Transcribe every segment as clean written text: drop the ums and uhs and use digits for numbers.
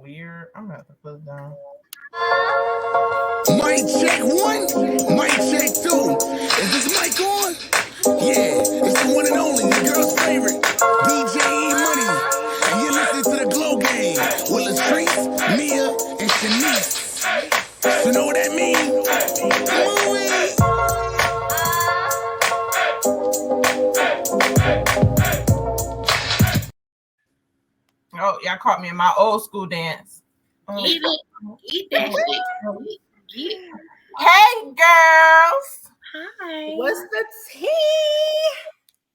weird. I'm gonna have to put it down. Mic check one, mic check two. Is this mic on? Yeah, it's the one and only, your girl's favorite, DJ E Money. And you're listening to the Glow Game with Latrice, Mia, and Shanice. You know what that means? Oh, y'all caught me in my old school dance. Eat it. Eat that shit. Hey, girls. Hi. What's the tea?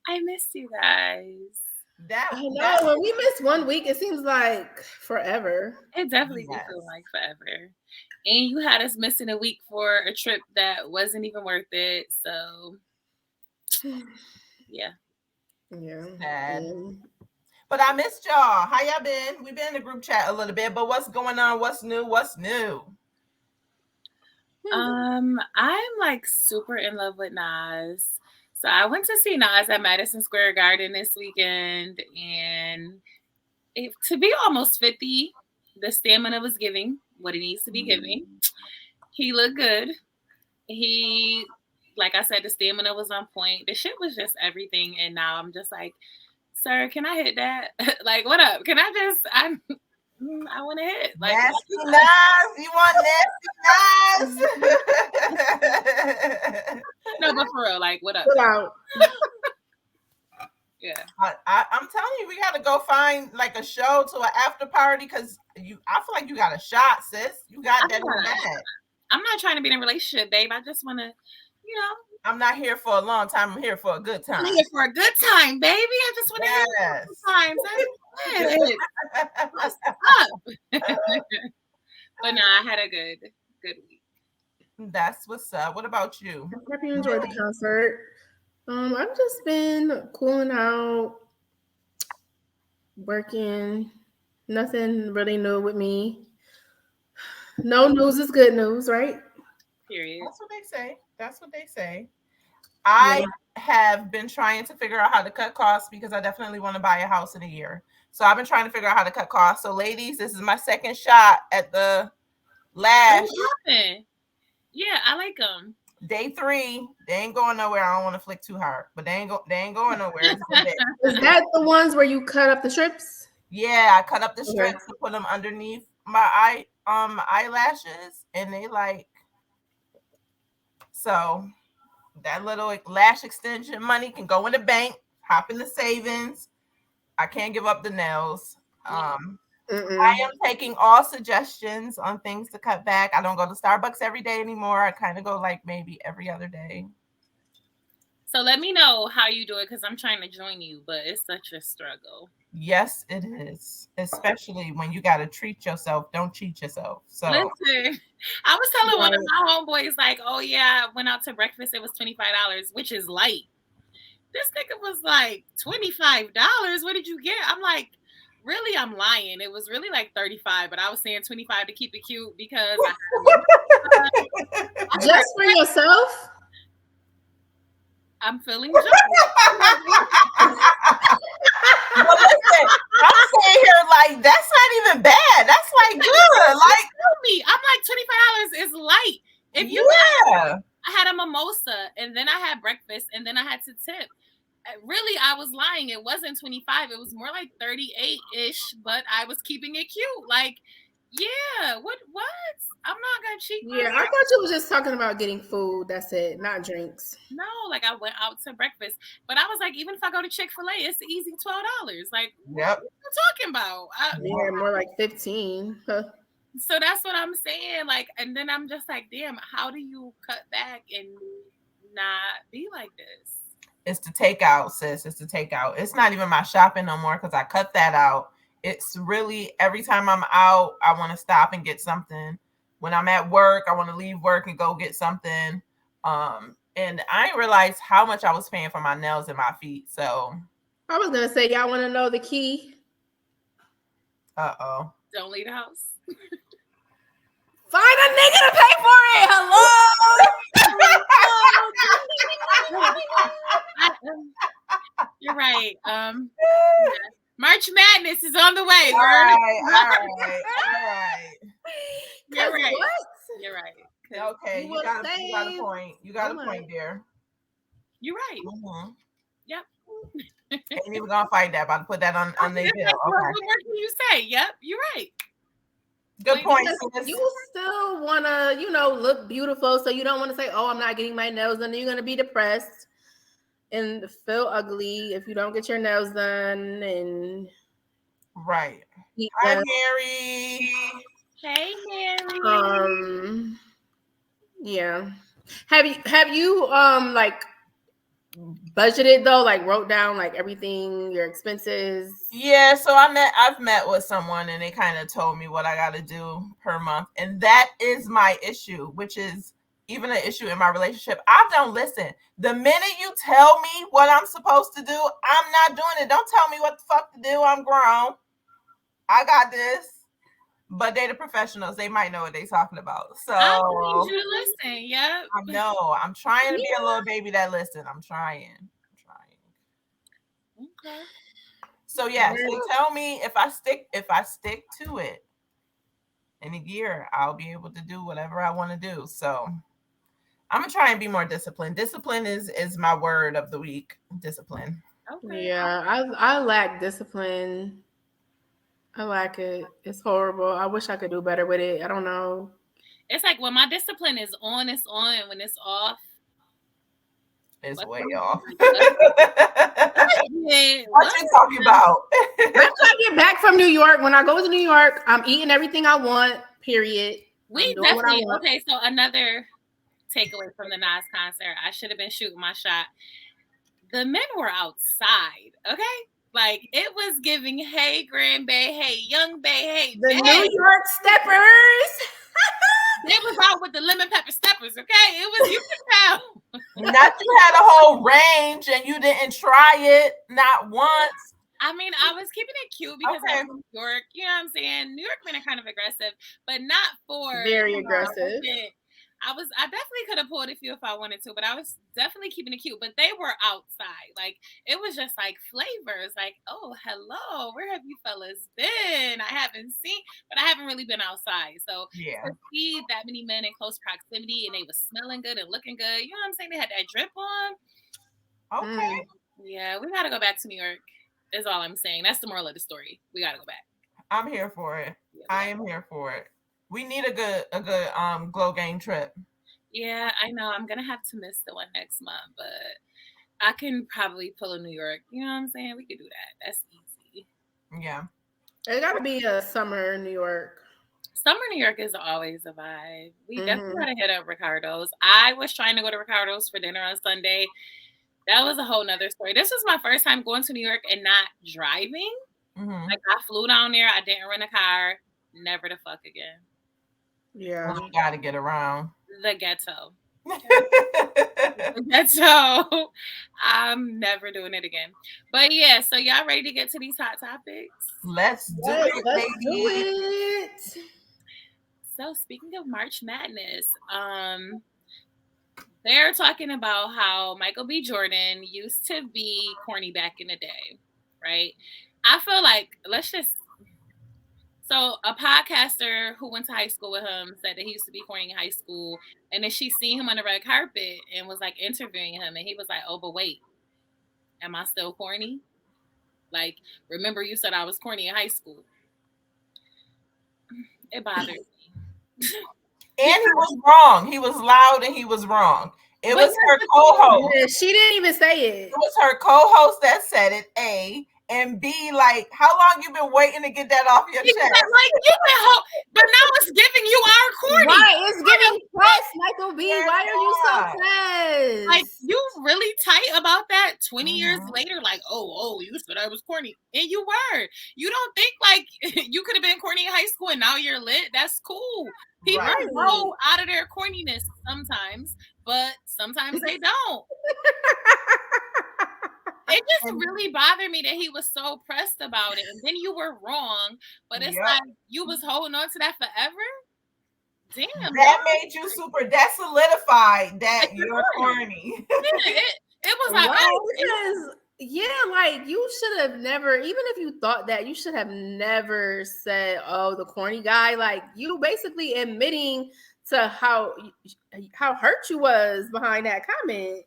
I missed you guys. I know. When we miss 1 week, it seems like forever. It definitely did feel like forever. And you had us missing a week for a trip that wasn't even worth it. So, yeah. Sad. But I missed y'all. How y'all been? We've been in the group chat a little bit, but what's going on? What's new? What's new? I'm like super in love with Nas. So I went to see Nas at Madison Square Garden this weekend, and to be almost 50, the stamina was giving what he needs to be giving. He looked good. He, like I said, the stamina was on point. The shit was just everything. And now I'm just like, sir, can I hit that? Like, what up? Can I want to hit. Like, nasty Nas. You want nasty Nas? No, but for real, like, what up? Yeah. I'm telling you, we got to go find like a show to an after party because I feel like you got a shot, sis. You got that in the bag. I'm not trying to be in a relationship, babe. I just want to, I'm not here for a long time. I'm here for a good time. I'm here for a good time, baby. I just want to have a good time. What's up? But no, I had a good week. That's what's up. What about you? I hope you enjoyed the concert. I've just been cooling out, working. Nothing really new with me. No news is good news, right? Period. That's what they say. I have been trying to figure out how to cut costs because I definitely want to buy a house in a year. So I've been trying to figure out how to cut costs. So ladies, this is my second shot at the lash. Yeah, I like them. Day 3, they ain't going nowhere. I don't want to flick too hard, but they ain't going nowhere. Is that the ones where you cut up the strips? Yeah, I cut up the strips to put them underneath my eyelashes, and they like, so that little lash extension money can go in the bank, hop in the savings. I can't give up the nails. I am taking all suggestions on things to cut back. I don't go to Starbucks every day anymore. I kind of go like maybe every other day. So let me know how you do it because I'm trying to join you, but it's such a struggle. Yes, it is. Especially when you got to treat yourself. Don't cheat yourself. So listen, I was telling one of my homeboys, like, oh yeah, I went out to breakfast. It was $25, which is light. This nigga was like, $25? What did you get? I'm like, really, I'm lying. It was really like 35, but I was saying 25 to keep it cute because just for yourself. I'm feeling jealous. Well, listen, I'm saying here like that's not even bad. That's like good. Like me, I'm like $25 is light. If you I had a mimosa and then I had breakfast and then I had to tip. Really, I was lying. It wasn't 25. It was more like 38-ish, but I was keeping it cute. Like, yeah, what? I'm not gonna cheat. Yeah, I thought you was just talking about getting food. That's it, not drinks. No, like I went out to breakfast, but I was like, even if I go to Chick-fil-A, it's easy $12. Like, what are you talking about? Yeah, more like 15. Huh. So that's what I'm saying. Like, and then I'm just like, damn, how do you cut back and not be like this? It's the takeout, sis. It's the takeout. It's not even my shopping no more because I cut that out. It's really every time I'm out, I want to stop and get something. When I'm at work, I want to leave work and go get something. And I didn't realize how much I was paying for my nails and my feet. So I was gonna say, y'all want to know the key? Don't leave the house. Find a nigga to pay for it. Hello. You're right. March Madness is on the way. All right. You're right. What? You're right. Okay, you got a point. You got a point there. You're right. Mm-hmm. Yep. Ain't even gonna fight that. About to put that on their bill. Okay. What more can you say? Yep, you're right. Good point. You still wanna, look beautiful, so you don't want to say, "Oh, I'm not getting my nails done." You're gonna be depressed and feel ugly if you don't get your nails done. And right. Hi, Mary. Hey, Mary. Yeah. Have you like budgeted though, like wrote down like everything, your expenses? Yeah, so I've met with someone and they kind of told me what I got to do per month, and that is my issue, which is even an issue in my relationship. I don't listen. The minute you tell me what I'm supposed to do, I'm not doing it. Don't tell me what the fuck to do. I'm grown. I got this. But they're the professionals. They might know what they're talking about. So I need you to listen. Yep. I know. I'm trying to be a little baby that listen. I'm trying. Okay. So yes, they tell me if I stick to it in a year, I'll be able to do whatever I want to do. So I'm gonna try and be more disciplined. Discipline is my word of the week. Discipline. Okay. Yeah, I lack discipline. I lack it. It's horrible. I wish I could do better with it. I don't know. It's like when my discipline is on, it's on. When it's off, it's way off. What you talking about? After I get back from New York, when I go to New York, I'm eating everything I want, period. We definitely, okay, so another takeaway from the Nas concert, I should have been shooting my shot. The men were outside, okay? Like, it was giving, hey, Grand Bay, hey, Young Bay, hey, the New York Steppers. They was out with the lemon pepper steppers, okay? It was, you can tell. Not you had a whole range and you didn't try it, not once. I mean, I was keeping it cute because I'm from New York. You know what I'm saying? New York men are kind of aggressive, but not for very aggressive. I definitely could have pulled a few if I wanted to, but I was definitely keeping it cute. But they were outside. Like, it was just like flavors. Like, oh, hello, where have you fellas been? I haven't seen, but I haven't really been outside. So to see that many men in close proximity and they was smelling good and looking good, you know what I'm saying? They had that drip on. Okay. Yeah, we gotta go back to New York. Is all I'm saying. That's the moral of the story. We gotta go back. I'm here for it. Yeah, I am here for it. We need a good Glow Gang trip. Yeah, I know. I'm gonna have to miss the one next month, but I can probably pull a New York. You know what I'm saying? We could do that. That's easy. Yeah. It gotta be a summer New York. Summer New York is always a vibe. We definitely gotta hit up Ricardo's. I was trying to go to Ricardo's for dinner on Sunday. That was a whole nother story. This was my first time going to New York and not driving. Like, I flew down there. I didn't rent a car. Never to fuck again. Yeah. Well, you got to get around. The ghetto. The ghetto. I'm never doing it again. But yeah, so y'all ready to get to these hot topics? Let's do it. So speaking of March Madness, they're talking about how Michael B. Jordan used to be corny back in the day, right? I feel like, so a podcaster who went to high school with him said that he used to be corny in high school, and then she seen him on the red carpet and was like interviewing him, and he was like, oh, but wait, am I still corny? Like, remember you said I was corny in high school. It bothered me. And he was wrong. He was loud and he was wrong. It was her co-host. She didn't even say it. It was her co-host that said it, A. And B, like, how long you been waiting to get that off your chest? Like, but now it's giving you our corny. Right, it's giving press, Michael B. Why are you so pressed? Like, you really tight about that 20 years later? Like, oh, you said I was corny. And you were. You don't think, like, you could have been corny in high school and now you're lit? That's cool. People grow out of their corniness sometimes, but sometimes they don't. It just really bothered me that he was so pressed about it. And then you were wrong, but it's like you was holding on to that forever. Damn. That made you that solidified that you're corny. It was like, because Yeah, like you should have never, even if you thought that, you should have never said, "Oh, the corny guy." Like you basically admitting to how hurt you was behind that comment.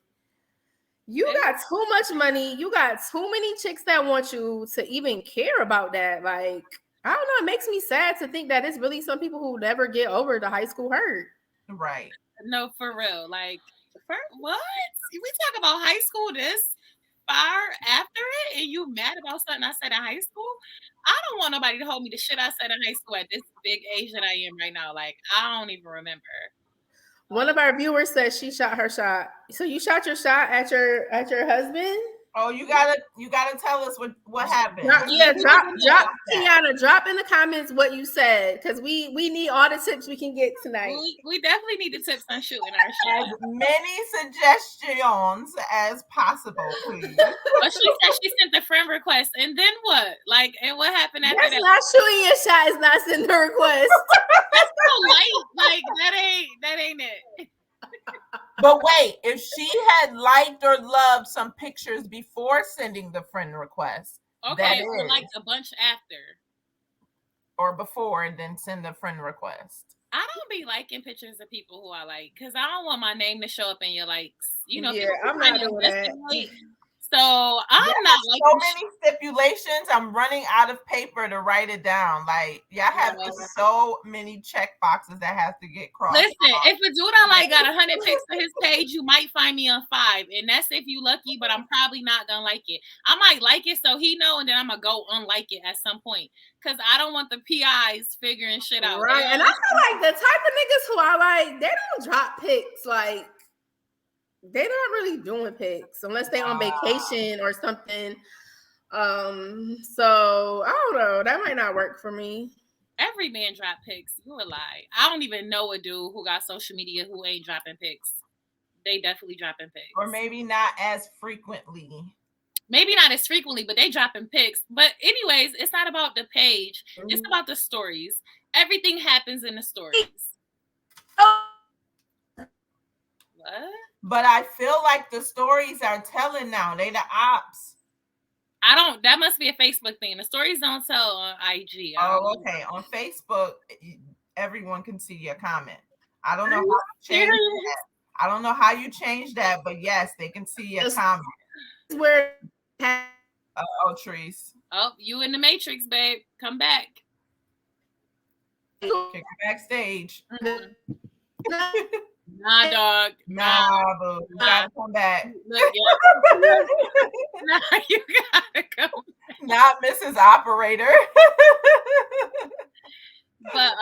You got too much money. You got too many chicks that want you to even care about that. Like I don't know. It makes me sad to think that it's really some people who never get over the high school hurt. Right. No, for real. Like, for what? We talk about high school this far after it, and you mad about something I said in high school? I don't want nobody to hold me to shit I said in high school at this big age that I am right now. Like, I don't even remember. One of our viewers said she shot her shot. So you shot your shot at your husband? Oh, you gotta tell us what happened. Drop Kiana, drop in the comments what you said, because we need all the tips we can get tonight. We definitely need the tips on shooting our shot. As many suggestions as possible, please. But she said she sent the friend request, and then what? Like, and what happened after that? That's not shooting your shot. Is not sending a request. That's so light. Like that ain't it. But wait, if she had liked or loved some pictures before sending the friend request, okay, or liked a bunch after, or before, and then send the friend request. I don't be liking pictures of people who I like because I don't want my name to show up in your likes. You know, yeah, I'm not doing that. So I'm not like so many stipulations. I'm running out of paper to write it down. Like, y'all have so many check boxes that have to get crossed. Listen, if a dude I like got 100 pics on his page, you might find me on 5, and that's if you lucky. But I'm probably not gonna like it. I might like it so he know, and then I'm gonna go unlike it at some point because I don't want the PIs figuring shit out. Right, and I feel like the type of niggas who I like, they don't drop pics like. They're not really doing pics unless they on vacation or something. So I don't know. That might not work for me. Every man drop pics. You a lie. I don't even know a dude who got social media who ain't dropping pics. They definitely dropping pics. Or maybe not as frequently. Maybe not as frequently, but they dropping pics. But anyways, it's not about the page. It's about the stories. Everything happens in the stories. What? But I feel like the stories are telling now. They the ops. That must be a Facebook thing. The stories don't tell on IG. Okay. On Facebook, everyone can see your comment. I don't know how you change that. I don't know how you change that, but yes, they can see your comment. Where Trees. Oh, you in the Matrix, babe. Come back. Kick her backstage. Nah, dog. Nah, boo. You gotta come back. Look, yeah. Nah, you gotta come back. Not Mrs. Operator. But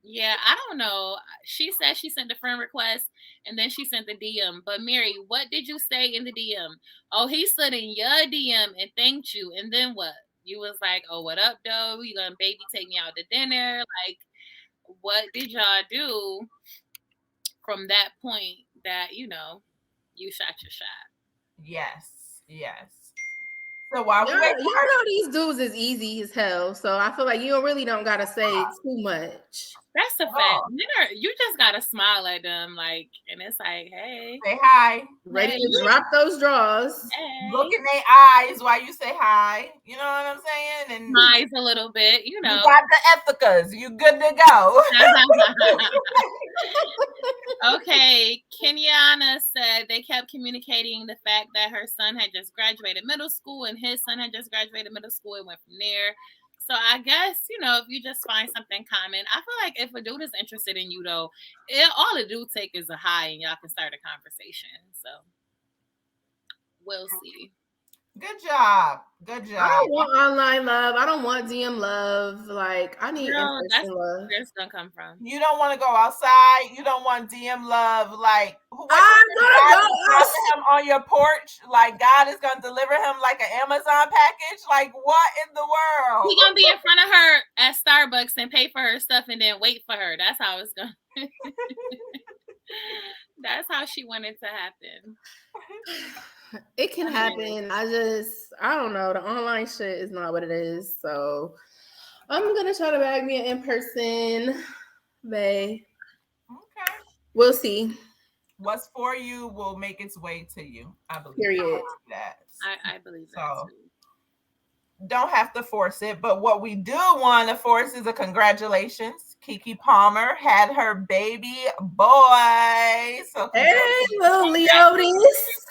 yeah, I don't know. She said she sent the friend request and then she sent the DM. But Mary, what did you say in the DM? Oh, he slid in your DM and thanked you. And then what? You was like, oh, what up, though? You gonna baby take me out to dinner? Like, what did y'all do from that point that, you shot your shot? Yes. So while we wait, you know these dudes is easy as hell. So I feel like you really don't gotta say too much. That's a fact. You just gotta smile at them, like, and it's like, hey, say hi. Ready to drop those draws. Hey. Look in their eyes while you say hi. You know what I'm saying? And eyes a little bit, you know. You got the ethicas. You good to go. Okay, Kenyana said they kept communicating the fact that her son had just graduated middle school and his son had just graduated middle school and went from there. So I guess, if you just find something common, I feel like if a dude is interested in you, though, all the dude take is a hi and y'all can start a conversation. So we'll see. Good job. I don't want online love. I don't want DM love. Like, I need in-person love. Where's it's gonna come from? You don't want to go outside. You don't want DM love. Like, I'm gonna go him on your porch. Like, God is gonna deliver him like an Amazon package. Like, what in the world? He gonna be in front of her at Starbucks and pay for her stuff and then wait for her. That's how it's gonna. That's how she wanted to happen. It can happen. I don't know. The online shit is not what it is. So I'm gonna try to bag me an in-person, babe. Okay. We'll see. what's for you will make its way to you. I believe Period. that. I believe that So too. don't have to force it, but what we do want to force is a congratulations. Keke Palmer had her baby boy. So Hey, little Leotis.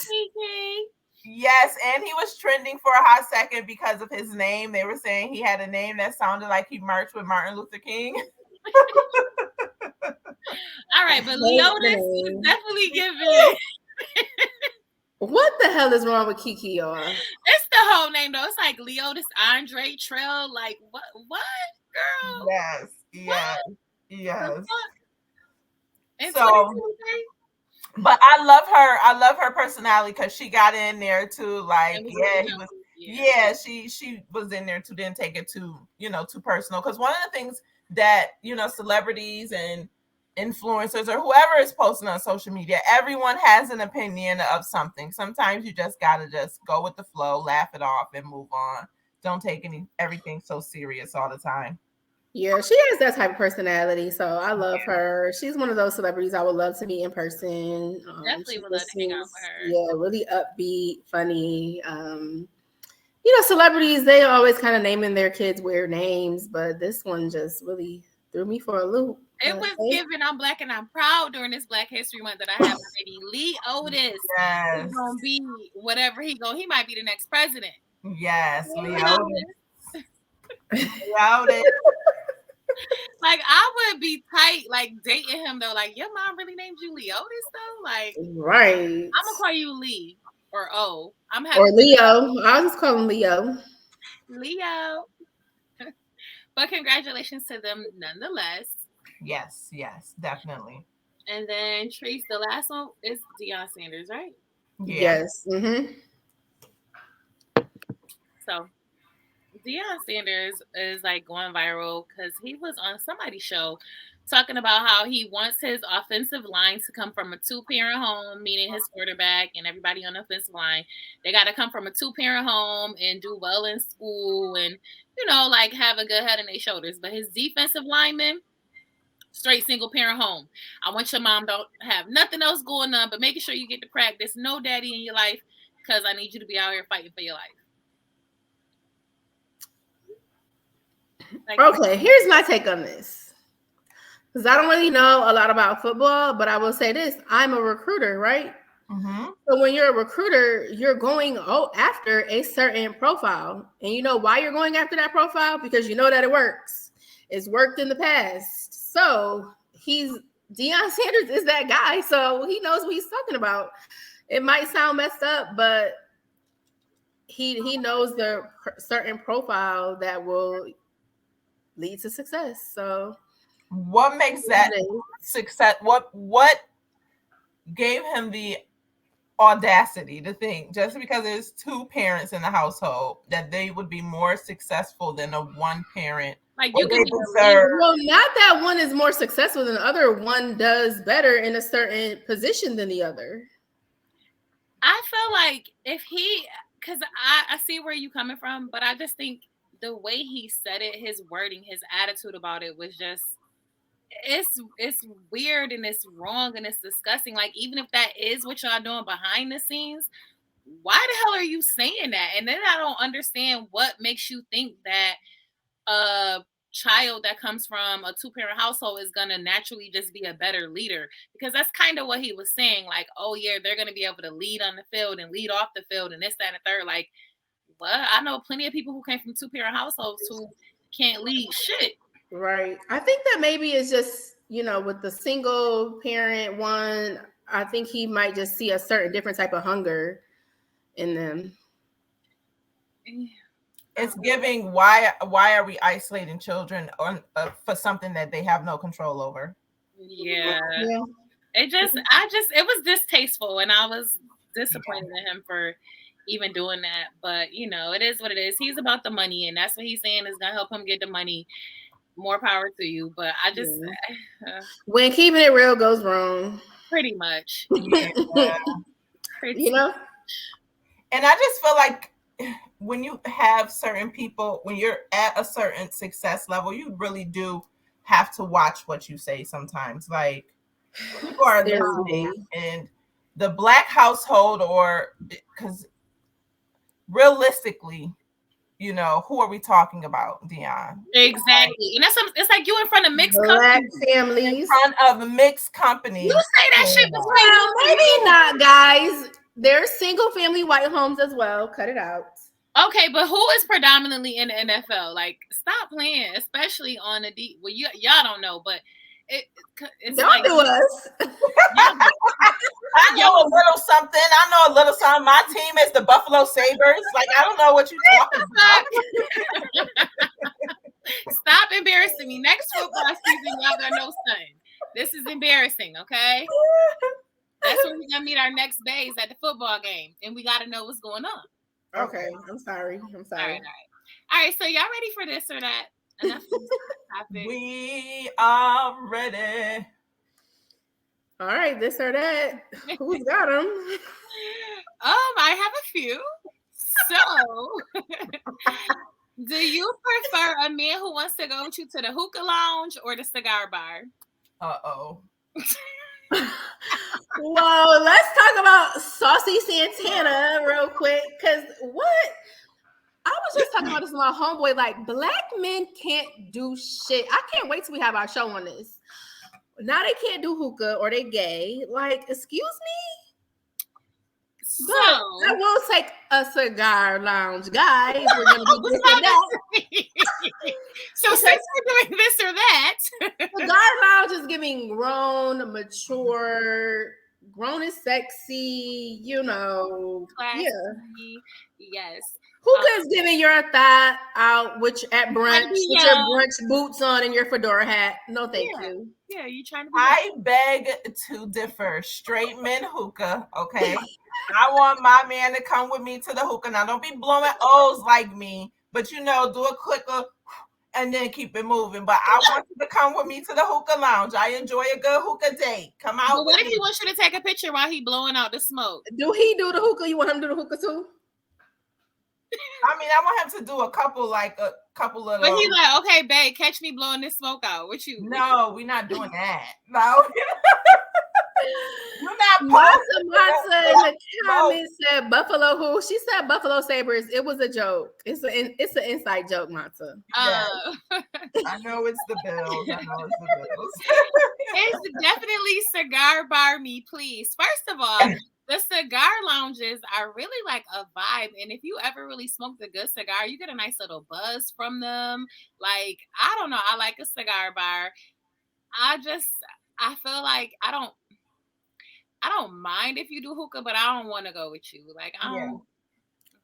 Kiki. yes, and he was trending for a hot second because of his name. They were saying he had a name that sounded like he marched with Martin Luther King. All right, but Hate Leotis the is name. definitely giving. What the hell is wrong with Kiki, y'all? It's the whole name though. It's like Leotis Andre Trail. Like what? What, girl? Yes, yes, What the yes. fuck? In So, 2023? but I love her. I love her personality because she got in there too. Like, It was yeah, really he dope. was. Yeah. Yeah, she was in there too. Didn't take it too, too personal. Because one of the things that celebrities and influencers or whoever is posting on social media, everyone has an opinion of something. Sometimes you just gotta just go with the flow, laugh it off, and move on. Don't take everything so serious all the time. Yeah, she has that type of personality, so I love her. She's one of those celebrities I would love to meet in person. Definitely She would love just to hang out seems, with her. yeah, really upbeat, funny. Celebrities, they always kind of naming their kids weird names, but this one just really threw me for a loop. It was given I'm Black and I'm proud during this Black History Month that I have my baby Lee Otis. Yes, He's gonna be whatever he might be the next president. yes, Lee Leo. Otis. Leo. Like I would be tight, like dating him though. Like your mom really named you Lee Otis though. Like Right. I'm gonna call you Lee or O. I'm Or having Leo. I'll just call him Leo. Leo. But congratulations to them nonetheless. Yes, definitely. And then Trace, the last one is Deion Sanders, right? Yeah. Yes. Mm-hmm. So Deion Sanders is like going viral because he was on somebody's show talking about how he wants his offensive line to come from a two-parent home, meaning his quarterback and everybody on the offensive line. They got to come from a two-parent home and do well in school and, like have a good head on their shoulders. But his defensive linemen, straight single-parent home. I want your mom don't have nothing else going on, but making sure you get to practice. No daddy in your life because I need you to be out here fighting for your life. Like, Okay, here's my take on this. Because I don't really know a lot about football, but I will say this. I'm a recruiter, right? Mm-hmm. So when you're a recruiter, you're going after a certain profile. And you know why you're going after that profile? Because you know that it works. It's worked in the past. So Deion Sanders is that guy. So he knows what he's talking about. It might sound messed up, but he knows the certain profile that will lead to success. So what makes that success? What gave him the audacity to think just because there's two parents in the household that they would be more successful than a one parent? Like you can be well, not that one is more successful than the other. One does better in a certain position than the other. I feel like because I see where you're coming from, but I just think the way he said it, his wording, his attitude about it was just it's weird and it's wrong and it's disgusting. Like even if that is what y'all doing behind the scenes, why the hell are you saying that? And then I don't understand what makes you think that a child that comes from a two-parent household is gonna naturally just be a better leader, because that's kind of what he was saying. Like, oh yeah, they're gonna be able to lead on the field and lead off the field and this, that, and the third. Like, what? I know plenty of people who came from two-parent households who can't lead shit. Right. I think that maybe it's just, with the single parent one, I think he might just see a certain different type of hunger in them. It's giving why are we isolating children for something that they have no control over? Yeah. It was distasteful, and I was disappointed in him for even doing that. But it is what it is. He's about the money, and that's what he's saying is gonna help him get the money. More power to you, but I just when keeping it real goes wrong, pretty much. Yeah. Pretty much. And I just feel like when you have certain people, when you're at a certain success level, you really do have to watch what you say sometimes. Like, people are listening, and the Black household, or because realistically, you know, who are we talking about, Dion? Exactly. And it's like you in front of mixed Black companies. families. In front of mixed companies. You say that shit between Well, maybe not, guys. There's single family white homes as well. Cut it out. Okay, but who is predominantly in the NFL? Like, stop playing, especially on the deep. Well, y'all don't know, but it's Don't like, do us. I know a little something. I know a little something. My team is the Buffalo Sabres. Like, I don't know what you're talking about. Stop embarrassing me. Next football season, y'all got no son. This is embarrassing, okay? That's when we're gonna meet our next bays at the football game, and we gotta know what's going on. Okay, I'm sorry. All right. So y'all ready for this or that? Enough of this topic. We are ready. All right, this or that. Who's got them? I have a few. So, do you prefer a man who wants to go with you to the hookah lounge or the cigar bar? Uh-oh. Well, let's talk about Saucy Santana real quick. Because what? I was just talking about this with my homeboy. Like, black men can't do shit. I can't wait till we have our show on this. Now they can't do hookah or they gay. Like, excuse me? So, But I will take a cigar lounge, guys. We're gonna do this or that. So since we're doing this or that, cigar lounge is giving grown, mature, grown is sexy, you know. Classy. Yeah. Yes. Hookah is giving your thigh out, which at brunch with your brunch boots on and your fedora hat. No, thank you. Yeah, you trying to? I beg to differ. Straight men hookah, okay. I want my man to come with me to the hookah. Now, don't be blowing O's like me, but you know, do a quicker and then keep it moving. But I want you to come with me to the hookah lounge. I enjoy a good hookah date. Come out. But what if he wants you to take a picture while he blowing out the smoke? Do he do the hookah? You want him to do the hookah too? I mean, I want him to do a couple of. But he's like, okay, babe, catch me blowing this smoke out. What you? No, we're not doing that. No. You're not Masa in the comments said Buffalo who? She said Buffalo Sabres. It was a joke. It's an inside joke, Masa. Yes. I know it's the Bills. It's definitely cigar bar me, please. First of all, the cigar lounges are really like a vibe. And if you ever really smoked a good cigar, you get a nice little buzz from them. Like, I don't know. I like a cigar bar. I feel like I don't mind if you do hookah, but I don't want to go with you. Like, I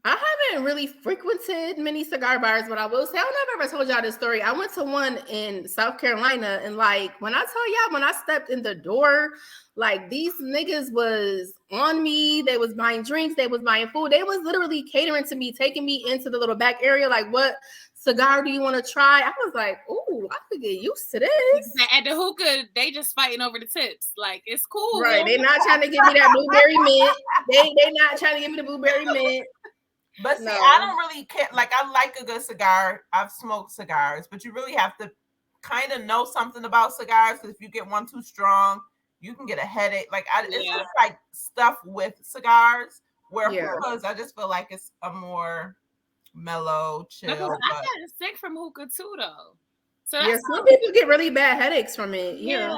haven't really frequented many cigar bars, but I will say, I don't know if I ever told y'all this story. I went to one in South Carolina, and like, when I tell y'all, when I stepped in the door, like, these niggas was on me. They was buying drinks. They was buying food. They was literally catering to me, taking me into the little back area. Like, what cigar do you want to try? I was like, ooh, I could get used to this. At the hookah, they just fighting over the tips. Like, it's cool. Right. They're not trying to give me that blueberry mint. They not trying to give me the blueberry mint. But see, I don't really care. Like, I like a good cigar. I've smoked cigars, but you really have to kind of know something about cigars. Because if you get one too strong, you can get a headache. Like, it's just like stuff with cigars. Where hookahs, I just feel like it's a more mellow, chill. Because I got sick from hookah too, though. So some people get really bad headaches from it. Yeah.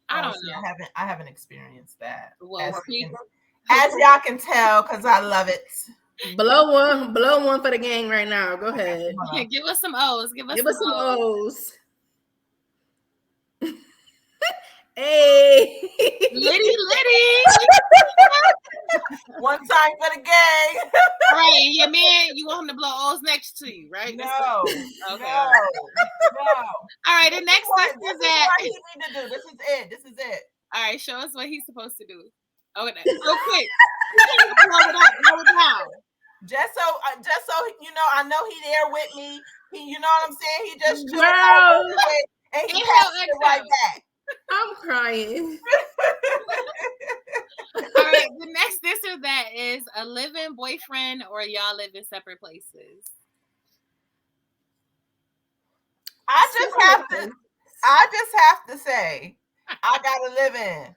I don't know. I haven't experienced that. Well, as y'all can tell, because I love it. Blow one for the gang right now. Go ahead. Give us some O's. Give us some O's. Hey, Liddy. One time for the gang. Right, your man, you want him to blow O's next to you, right? No. Okay. No. All right, the next this is what he need to do. This is it. All right, show us what he's supposed to do. Okay, real quick. Blow it down. Just so you know, I know he there with me. You know what I'm saying? He just and he passed it right back. I'm crying. All right, the next this or that is a live-in boyfriend or y'all live in separate places. I just have to say, I gotta live in.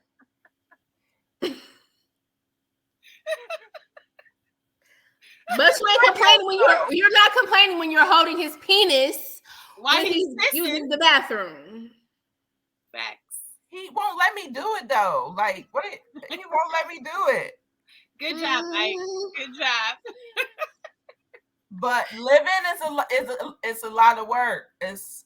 But you ain't complaining when you're not complaining when you're holding his penis Why when he's using pissing? the bathroom. Facts. He won't let me do it though. Like what? He won't let me do it. Good job, Mike. Good job. But living is a lot of work. It's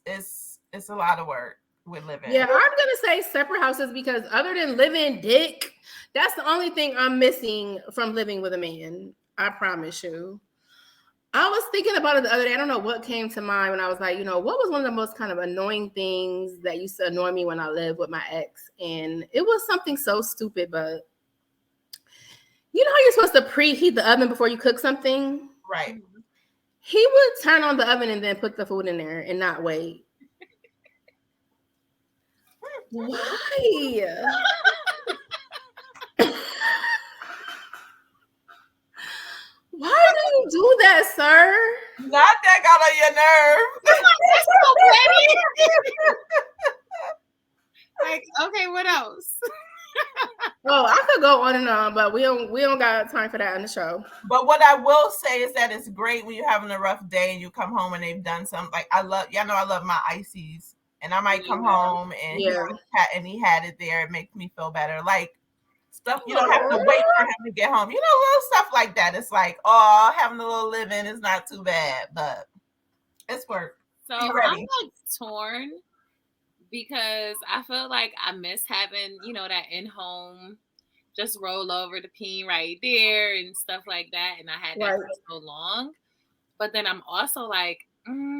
a lot of work with living. Yeah, I'm gonna say separate houses because other than living dick, that's the only thing I'm missing from living with a man. I promise you. I was thinking about it the other day. I don't know what came to mind when I was like, what was one of the most kind of annoying things that used to annoy me when I lived with my ex? And it was something so stupid, but you know how you're supposed to preheat the oven before you cook something? Right. He would turn on the oven and then put the food in there and not wait. Why? Why do you do that, sir? Not that got on your nerve. That's so petty. Like, okay, what else? Oh, I could go on and on, but we don't got time for that on the show. But what I will say is that it's great when you're having a rough day and you come home and they've done something. Like I love my ices, and I might come home and he had it there. It makes me feel better. Like stuff you don't have to wait for him to get home. Little stuff like that. It's like, oh, having a little living is not too bad, but it's work. So I'm like torn because I feel like I miss having, that in-home, just roll over the peen right there and stuff like that. And I had that for so long. But then I'm also like,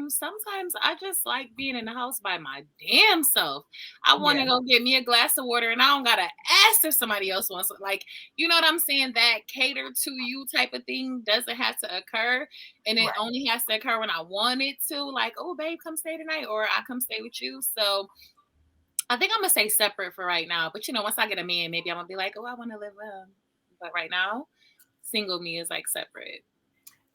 sometimes I just like being in the house by my damn self. I want to go get me a glass of water and I don't got to ask if somebody else wants it. Like, you know what I'm saying? That cater to you type of thing doesn't have to occur. And it only has to occur when I want it to. Like, oh, babe, come stay tonight. Or I come stay with you. So I think I'm going to stay separate for right now. But, once I get a man, maybe I'm going to be like, oh, I want to live with him. But right now, single me is like separate.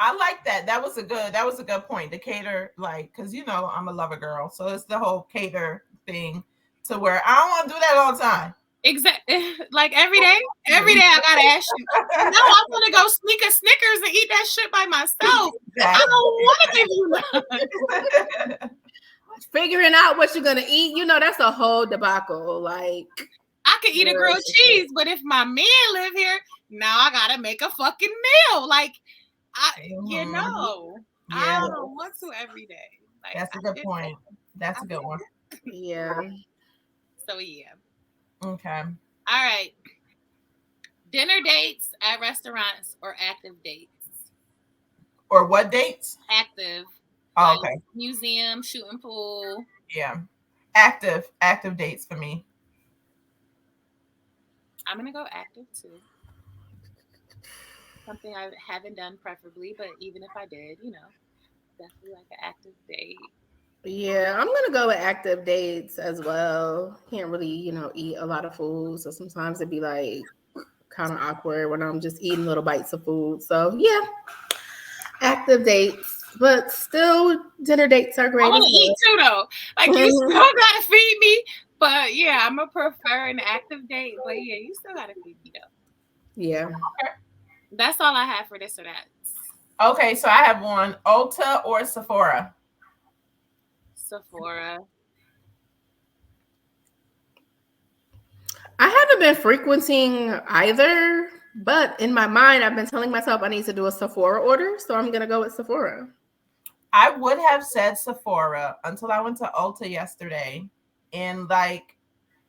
I like that. That was a good point. The cater, like, because I'm a lover girl, so it's the whole cater thing to where I don't want to do that all the time. Exactly. Like every day I gotta ask you. No, I'm gonna go sneak a Snickers and eat that shit by myself. Exactly. I don't want to give you none. Figuring out what you're gonna eat, that's a whole debacle. Like I could eat a grilled cheese, but if my man live here, now I gotta make a fucking meal. Like. I don't want to every day. Like, that's a good point. That's a good one. Yeah. So yeah. Okay. All right. Dinner dates at restaurants or active dates? Or what dates? Active. Oh, okay. Museum, shooting pool. Yeah. Active dates for me. I'm gonna go active too. Something I haven't done preferably, but even if I did, definitely like an active date. Yeah, I'm gonna go with active dates as well. Can't really, eat a lot of food, so sometimes it'd be like kind of awkward when I'm just eating little bites of food. So yeah, active dates, but still dinner dates are great. I want to eat too though. Like you still gotta feed me, but yeah, I'm gonna prefer an active date. But yeah, you still gotta feed me though. Yeah. Okay. That's all I have for this or that. Okay, so I have one. Ulta or Sephora? Sephora. I haven't been frequenting either, but in my mind, I've been telling myself I need to do a Sephora order, so I'm going to go with Sephora. I would have said Sephora until I went to Ulta yesterday. And I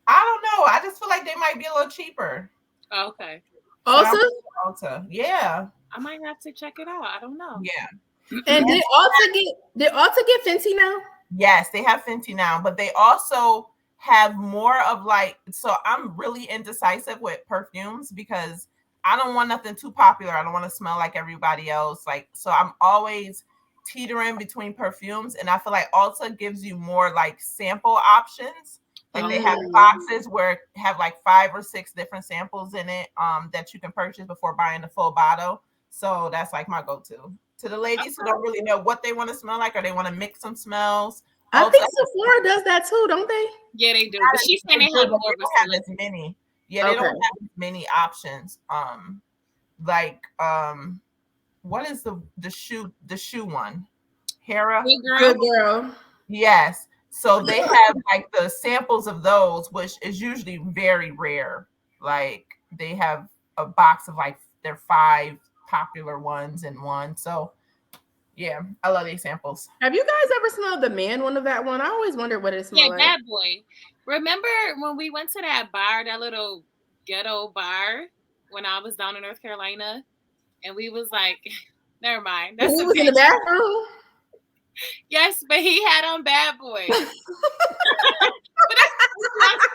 don't know. I just feel like they might be a little cheaper. Oh, okay. Also, Ulta, yeah. I might have to check it out. I don't know. Yeah. And did Ulta get Fenty now? Yes, they have Fenty now, but they also have more of so I'm really indecisive with perfumes because I don't want nothing too popular. I don't want to smell like everybody else. So I'm always teetering between perfumes, and I feel like Ulta gives you more sample options. They have boxes where have 5 or 6 different samples in it that you can purchase before buying the full bottle. So that's my go-to. To the ladies who don't really know what they want to smell like or they want to mix some smells, I think Sephora does that too, don't they? Yeah, they do. But she's saying they have more of a have as many. Yeah, they don't have as many options. What is the shoe one? Hera? Good girl. Yes. So they have like the samples of those, which is usually very rare. Like they have a box of like their 5 popular ones in one. So yeah, I love these samples. Have you guys ever smelled the man one of that one? I always wondered what it smelled like. Yeah, Bad Boy. Remember when we went to that bar, that little ghetto bar, when I was down in North Carolina, and we was like, never mind. That's he was in the bathroom. Yes, but he had on Bad Boy. But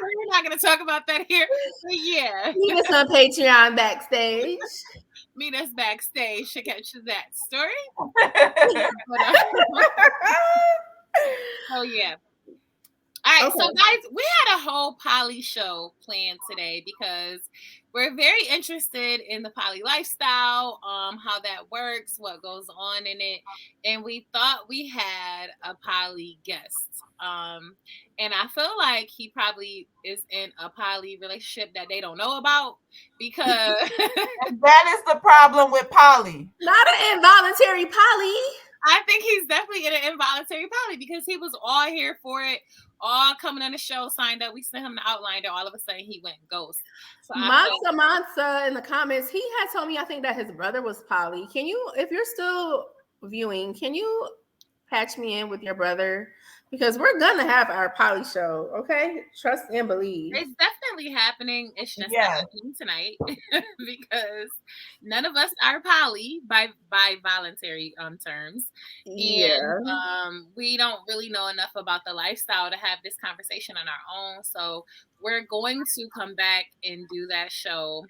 we're not going to talk about that here. But yeah, meet us on Patreon backstage. Meet us backstage to catch that story. Oh yeah. All right, so guys, we had a whole poly show planned today because we're very interested in the poly lifestyle, how that works, what goes on in it, and we thought we had a poly guest. And I feel like he probably is in a poly relationship that they don't know about because that is the problem with poly. Not an involuntary poly. I think he's definitely in an involuntary poly because he was all here for it, all coming on the show, signed up. We sent him the outline, and all of a sudden he went ghost. So Mansa in the comments, he had told me I think that his brother was poly. Can you, if you're still viewing, can you patch me in with your brother? Because we're gonna have our poly show, okay? Trust and believe. It's definitely happening. It's just not happening tonight because none of us are poly by voluntary terms. And we don't really know enough about the lifestyle to have this conversation on our own. So we're going to come back and do that show.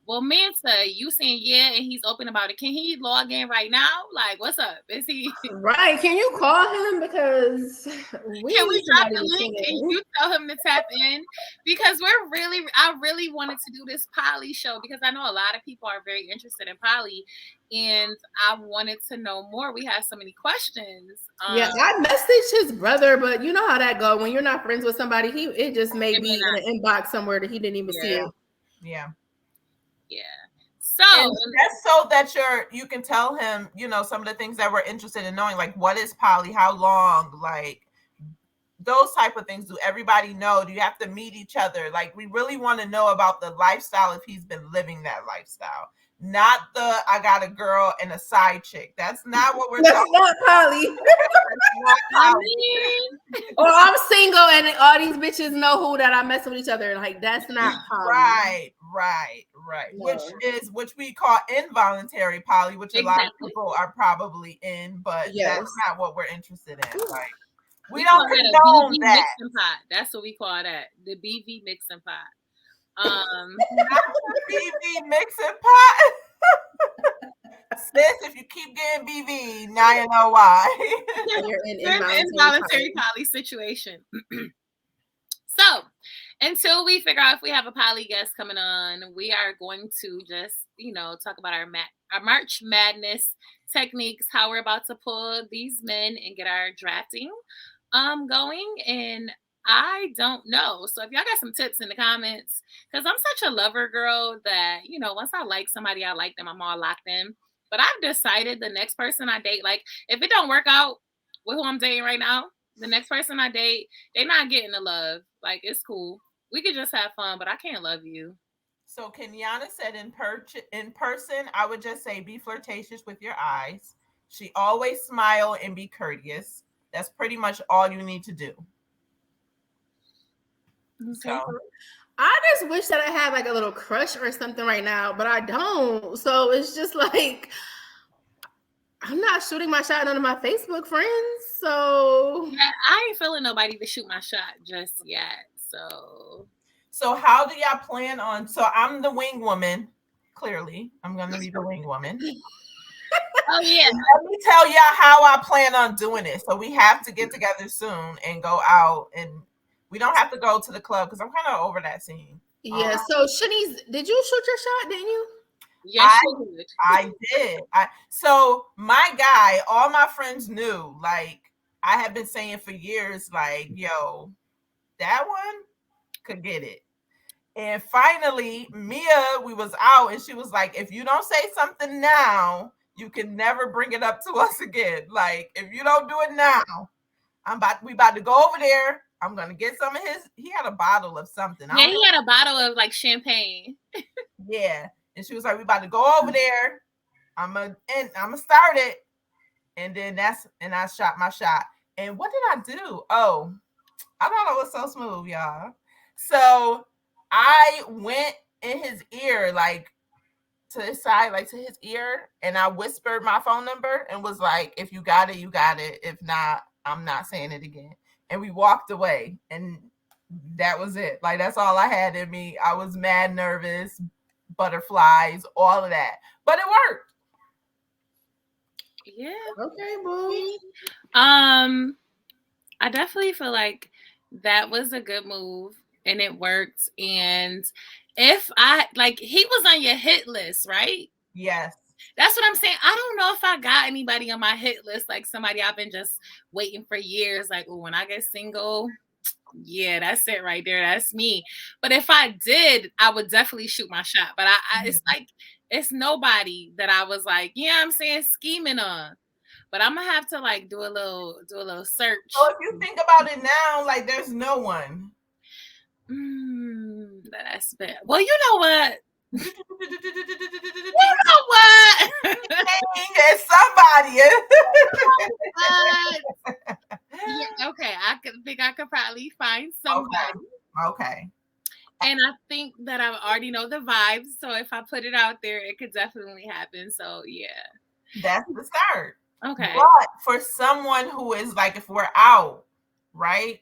Well, Mansa, you saying yeah, and he's open about it. Can he log in right now? Like, what's up? Is he right? Can you call him because can we drop the link and you tell him to tap in? Because I really wanted to do this poly show because I know a lot of people are very interested in poly, and I wanted to know more. We have so many questions. Yeah, I messaged his brother, but you know how that go when you're not friends with somebody. It just may be in an inbox somewhere that he didn't even see it. Yeah. Yeah. So that's so that you can tell him, some of the things that we're interested in knowing, like what is poly, how long, like those type of things. Do everybody know? Do you have to meet each other? Like we really want to know about the lifestyle if he's been living that lifestyle. Not I got a girl and a side chick. That's not what we're talking about. That's not poly. Or I'm single and all these bitches know who that I mess with each other. Like that's not poly. Right. No. Which we call involuntary poly, which a lot of people are probably in, but that's not what we're interested in. Like we don't condone that. That's what we call that. The BV mixing pot. Not the BV mixing pot. Sis, if you keep getting BV, now you know why. You're in involuntary poly situation. So until we figure out if we have a poly guest coming on, we are going to just, talk about our March Madness techniques, how we're about to pull these men and get our drafting going. And I don't know. So if y'all got some tips in the comments, because I'm such a lover girl that, once I like somebody, I like them, I'm all locked in. But I've decided the next person I date, like if it don't work out with who I'm dating right now, the next person I date, they're not getting the love. Like it's cool. We could just have fun, but I can't love you. So Kenyana said in person, I would just say be flirtatious with your eyes. She always smile and be courteous. That's pretty much all you need to do. So I just wish that I had like a little crush or something right now, but I don't. So it's just like I'm not shooting my shot at none of my Facebook friends. So yeah, I ain't feeling nobody to shoot my shot just yet. So how do y'all plan on? So I'm the wing woman. Clearly, I'm gonna be the wing woman. Oh yeah. Let me tell y'all how I plan on doing it. So we have to get together soon and go out, and we don't have to go to the club because I'm kind of over that scene. Yeah. So Shanice, did you shoot your shot? Didn't you? Yes, I did. So my guy, all my friends knew. Like I have been saying for years, like, yo, that one could get it. And finally, Mia, we was out, and she was like, if you don't say something now, you can never bring it up to us again. Like, if you don't do it now, we about to go over there. I'm gonna get some of his. He had a bottle of something. Yeah, he had a bottle of like champagne. Yeah, and she was like, we about to go over there. I'm gonna start it, and then I shot my shot. And what did I do? Oh, I thought I was so smooth, y'all. So I went in his ear, like to his side, like to his ear, and I whispered my phone number and was like, if you got it, you got it. If not, I'm not saying it again. And we walked away, and that was it. Like, that's all I had in me. I was mad nervous, butterflies, all of that. But it worked. Yeah. Okay, boo. I definitely feel like that was a good move and it worked. And if he was on your hit list, right? Yes. That's what I'm saying. I don't know if I got anybody on my hit list, like somebody I've been just waiting for years. Like, when I get single, yeah, that's it right there. That's me. But if I did, I would definitely shoot my shot. But it's like, it's nobody that I was like, yeah, I'm saying scheming on. But I'm gonna have to like do a little search. So if you think about it now, like there's no one. That's bad. Well, you know what? You know what? There's somebody. Yeah, okay, I could probably find somebody. Okay. And I think that I already know the vibes. So if I put it out there, it could definitely happen. So yeah. That's the start. Okay. But for someone who is like, if we're out, right?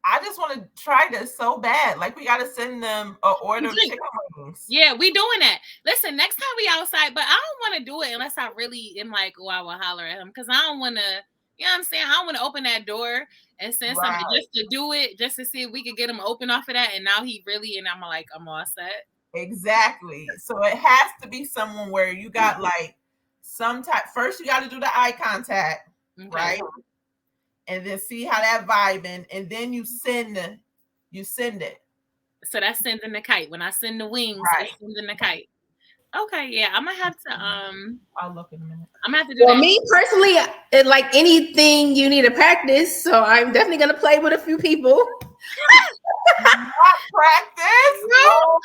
I just want to try this so bad. Like, we got to send them an order of chicken wings. Yeah, we doing that. Listen, next time we outside, but I don't want to do it unless I really am like, oh, I will holler at him. Because I don't want to, you know what I'm saying? I don't want to open that door and send something just to do it, just to see if we could get him open off of that. And now he really, and I'm like, I'm all set. Exactly. So it has to be someone where you got like some type. First, you got to do the eye contact, right? And then see how that vibing, and then you send it. So that's sending the kite. When I send the wings, right. It's sending the kite. Okay, yeah, I'm gonna have to. I'll look in a minute. I'm gonna have to do that. Well, me personally, like anything, you need to practice. So I'm definitely gonna play with a few people. Not practice. No,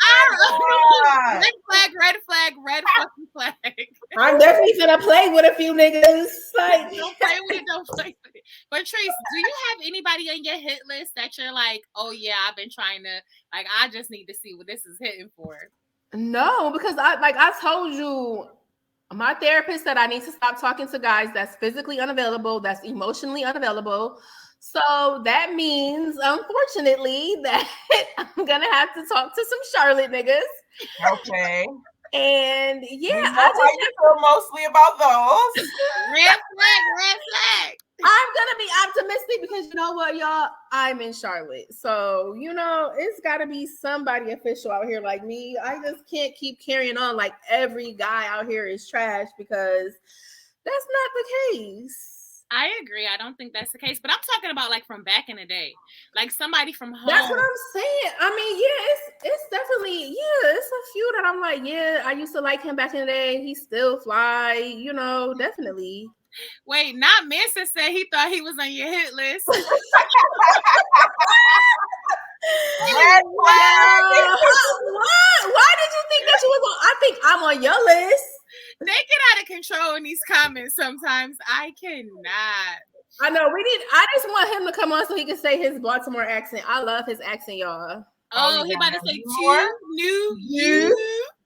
red fucking flag. I'm definitely gonna play with a few niggas. Like, don't play with it. But Trace, do you have anybody on your hit list that you're like, oh yeah, I've been trying to, like, I just need to see what this is hitting for? No, because I told you, my therapist said I need to stop talking to guys that's physically unavailable, that's emotionally unavailable. So that means, unfortunately, that I'm gonna have to talk to some Charlotte niggas. Okay. And yeah, I just feel mostly about those. Red flag. I'm gonna be optimistic because you know what, y'all? I'm in Charlotte, so you know it's got to be somebody official out here like me. I just can't keep carrying on like every guy out here is trash, because that's not the case. I agree. I don't think that's the case, but I'm talking about like from back in the day, like somebody from home. That's what I'm saying. I mean, yeah, it's definitely, yeah, it's a few that I'm like, yeah, I used to like him back in the day. He still fly, you know, definitely. Wait, not Manson said he thought he was on your hit list. What? Why did you think that you was on? I think I'm on your list. They get out of control in these comments sometimes. I cannot. I know. I just want him to come on so he can say his Baltimore accent. I love his accent, y'all. Oh, he about to say you.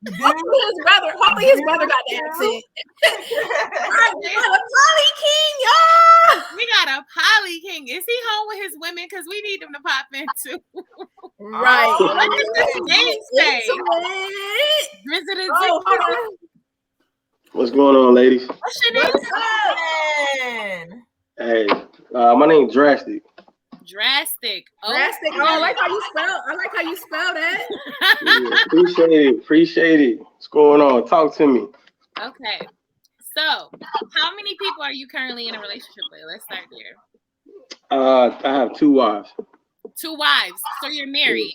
Hopefully his brother got the accent. We got a Polly King, y'all. We got a Polly King. Is he home with his women? Because we need him to pop in too. Right. What does this name say? What's going on, ladies? What's your name? Hey, my name's Draystic. Draystic. Oh, Draystic. Oh, I like how you spell that. Yeah, appreciate it. What's going on? Talk to me. Okay. So, how many people are you currently in a relationship with? Let's start there. I have 2 wives. 2 wives. So you're married.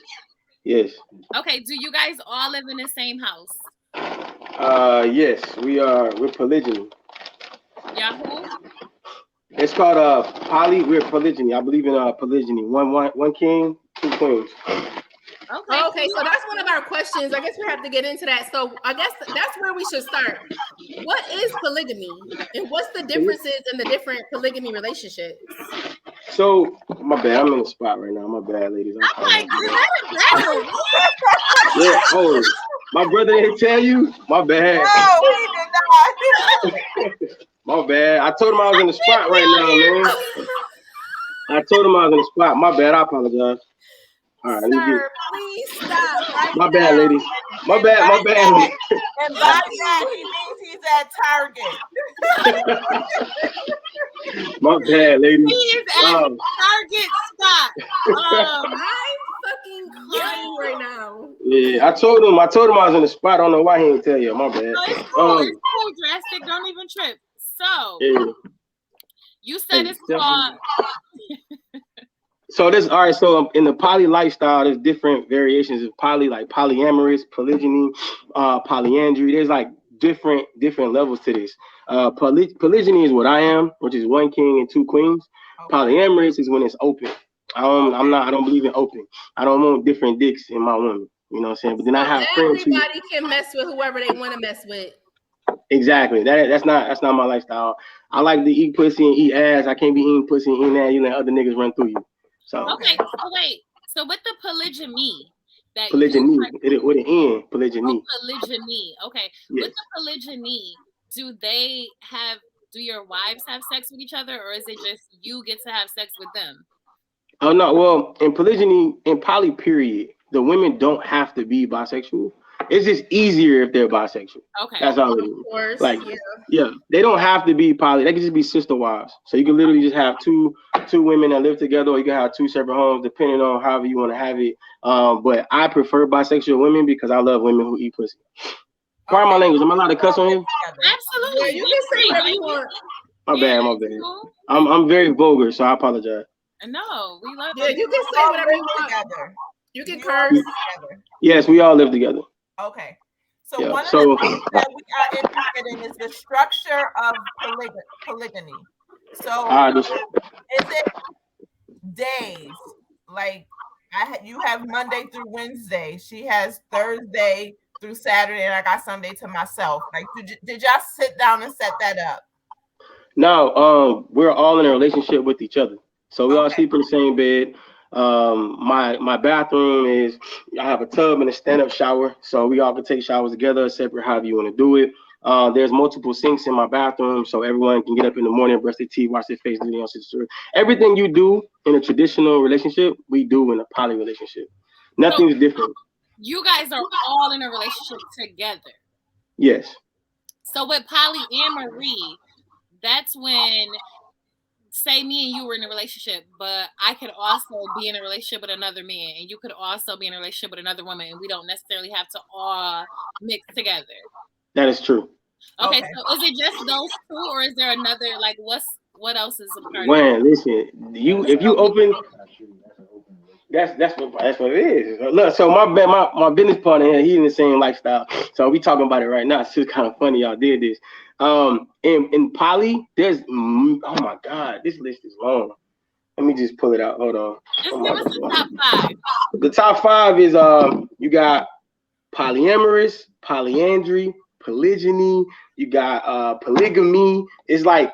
Yes. Okay. Do you guys all live in the same house? Yes, we are. We're polygyny. Yahoo. It's called we're polygyny. I believe in polygyny. One king, 2 queens. Okay, so that's one of our questions. I guess we have to get into that. So I guess that's where we should start. What is polygamy, and what's the differences in the different polygamy relationships? So my bad, I'm in the spot right now. My bad, ladies. I'm like, is that yeah, oh, my brother didn't tell you. My bad. No, he did not. My bad. I told him I was in the spot right now, man. I told him I was in the spot. My bad. I apologize. All right, Sir, please stop. Right my now. bad, ladies. My bad. My bad. And by that, he means he's at Target. My bad, ladies. He is at Target spot. I'm fucking crying right now. Yeah, I told him I was in the spot. I don't know why he didn't tell you. My bad. No, it's cool. It's cool, Draystic. Don't even trip. So, you said it's called. So all right. So in the poly lifestyle, there's different variations of poly, like polyamorous, polygyny, polyandry. There's like different levels to this. Polygyny is what I am, which is 1 king and 2 queens. Okay. Polyamorous is when it's open. I don't believe in open. I don't want different dicks in my woman. You know what I'm saying? But then I have friends who everybody can mess with whoever they want to mess with. Exactly. That's not my lifestyle. I like to eat pussy and eat ass. I can't be eating pussy and eating ass. You let other niggas run through you. So okay. So wait. So with the polygyny, polygyny with an N, polygyny. Polygyny. Okay. Yes. With the polygyny, do your wives have sex with each other, or is it just you get to have sex with them? Oh no. Well, in polygyny, in poly period, the women don't have to be bisexual. It's just easier if they're bisexual. Okay. That's all it is. Of course, like, yeah, they don't have to be poly. They can just be sister wives. So you can literally just have two women that live together, or you can have 2 separate homes, depending on however you want to have it. But I prefer bisexual women because I love women who eat pussy. Pardon my language. Am I allowed to cuss on here? Absolutely. Yeah, you can say whatever you want. My bad. I'm very vulgar, so I apologize. No, we love you. Yeah, you can say whatever you want. Together. You can curse. Yes, we all live together. Okay. So one of the things that we are interested in is the structure of polygamy. So is it days? Like you have Monday through Wednesday. She has Thursday through Saturday, and I got Sunday to myself. Like, did y'all sit down and set that up? No, we're all in a relationship with each other. So we all sleep in the same bed. My bathroom is, I have a tub and a stand-up shower, so we all can take showers together, separate, however you want to do it. There's multiple sinks in my bathroom, so everyone can get up in the morning, brush their teeth, wash their face, do their own sister. Everything you do in a traditional relationship, we do in a poly relationship. Nothing's different. You guys are all in a relationship together. Yes. So with polyamory, that's when, say me and you were in a relationship, but I could also be in a relationship with another man, and you could also be in a relationship with another woman, and we don't necessarily have to all mix together. That is true. Okay. So is it just those 2, or is there another, like, what else is a part of it? Listen, if you open, that's what it is. Look, so my business partner here, he's in the same lifestyle, so we talking about it right now. It's just kind of funny y'all did this. In poly, there's oh my god, this list is long. Let me just pull it out. Hold on. Just give us the top 5. The top 5 is you got polyamorous, polyandry, polygyny. You got polygamy. It's like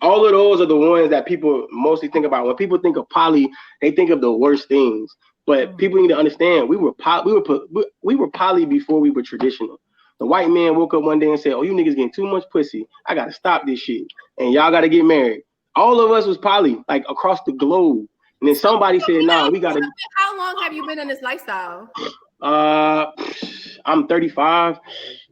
all of those are the ones that people mostly think about. When people think of poly, they think of the worst things. But people need to understand we were poly before we were traditional. The white man woke up one day and said, "Oh, you niggas getting too much pussy. I gotta stop this shit, and y'all gotta get married." All of us was poly, like across the globe. And then somebody said, "Nah, we gotta." How long have you been in this lifestyle? I'm 35.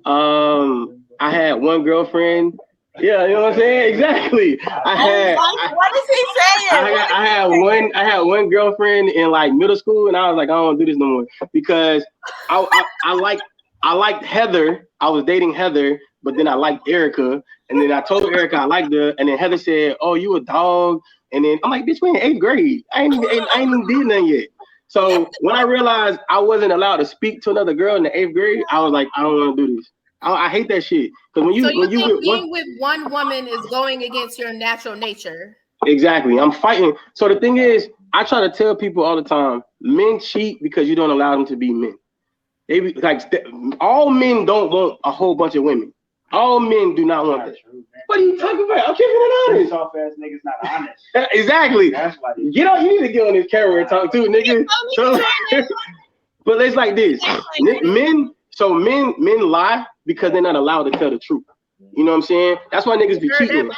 I had one girlfriend. Yeah, you know what I'm saying? Exactly. What is he saying? I had one girlfriend in like middle school, and I was like, I don't do this no more because I I liked Heather. I was dating Heather, but then I liked Erica. And then I told Erica I liked her. And then Heather said, "Oh, you a dog." And then I'm like, "Bitch, we in 8th grade. I ain't even did nothing yet." So when I realized I wasn't allowed to speak to another girl in the 8th grade, I was like, I don't want to do this. I hate that shit. Because when you think being with one woman is going against your natural nature? Exactly. I'm fighting. So the thing is, I try to tell people all the time, men cheat because you don't allow them to be men. They be, like all men don't want a whole bunch of women. All men do not want that. What are you talking about? I'm keeping it honest. Soft ass niggas not honest. Exactly. That's why you need to get on this camera and talk too, nigga. So, but it's like this. Men lie because they're not allowed to tell the truth. You know what I'm saying? That's why niggas be cheating.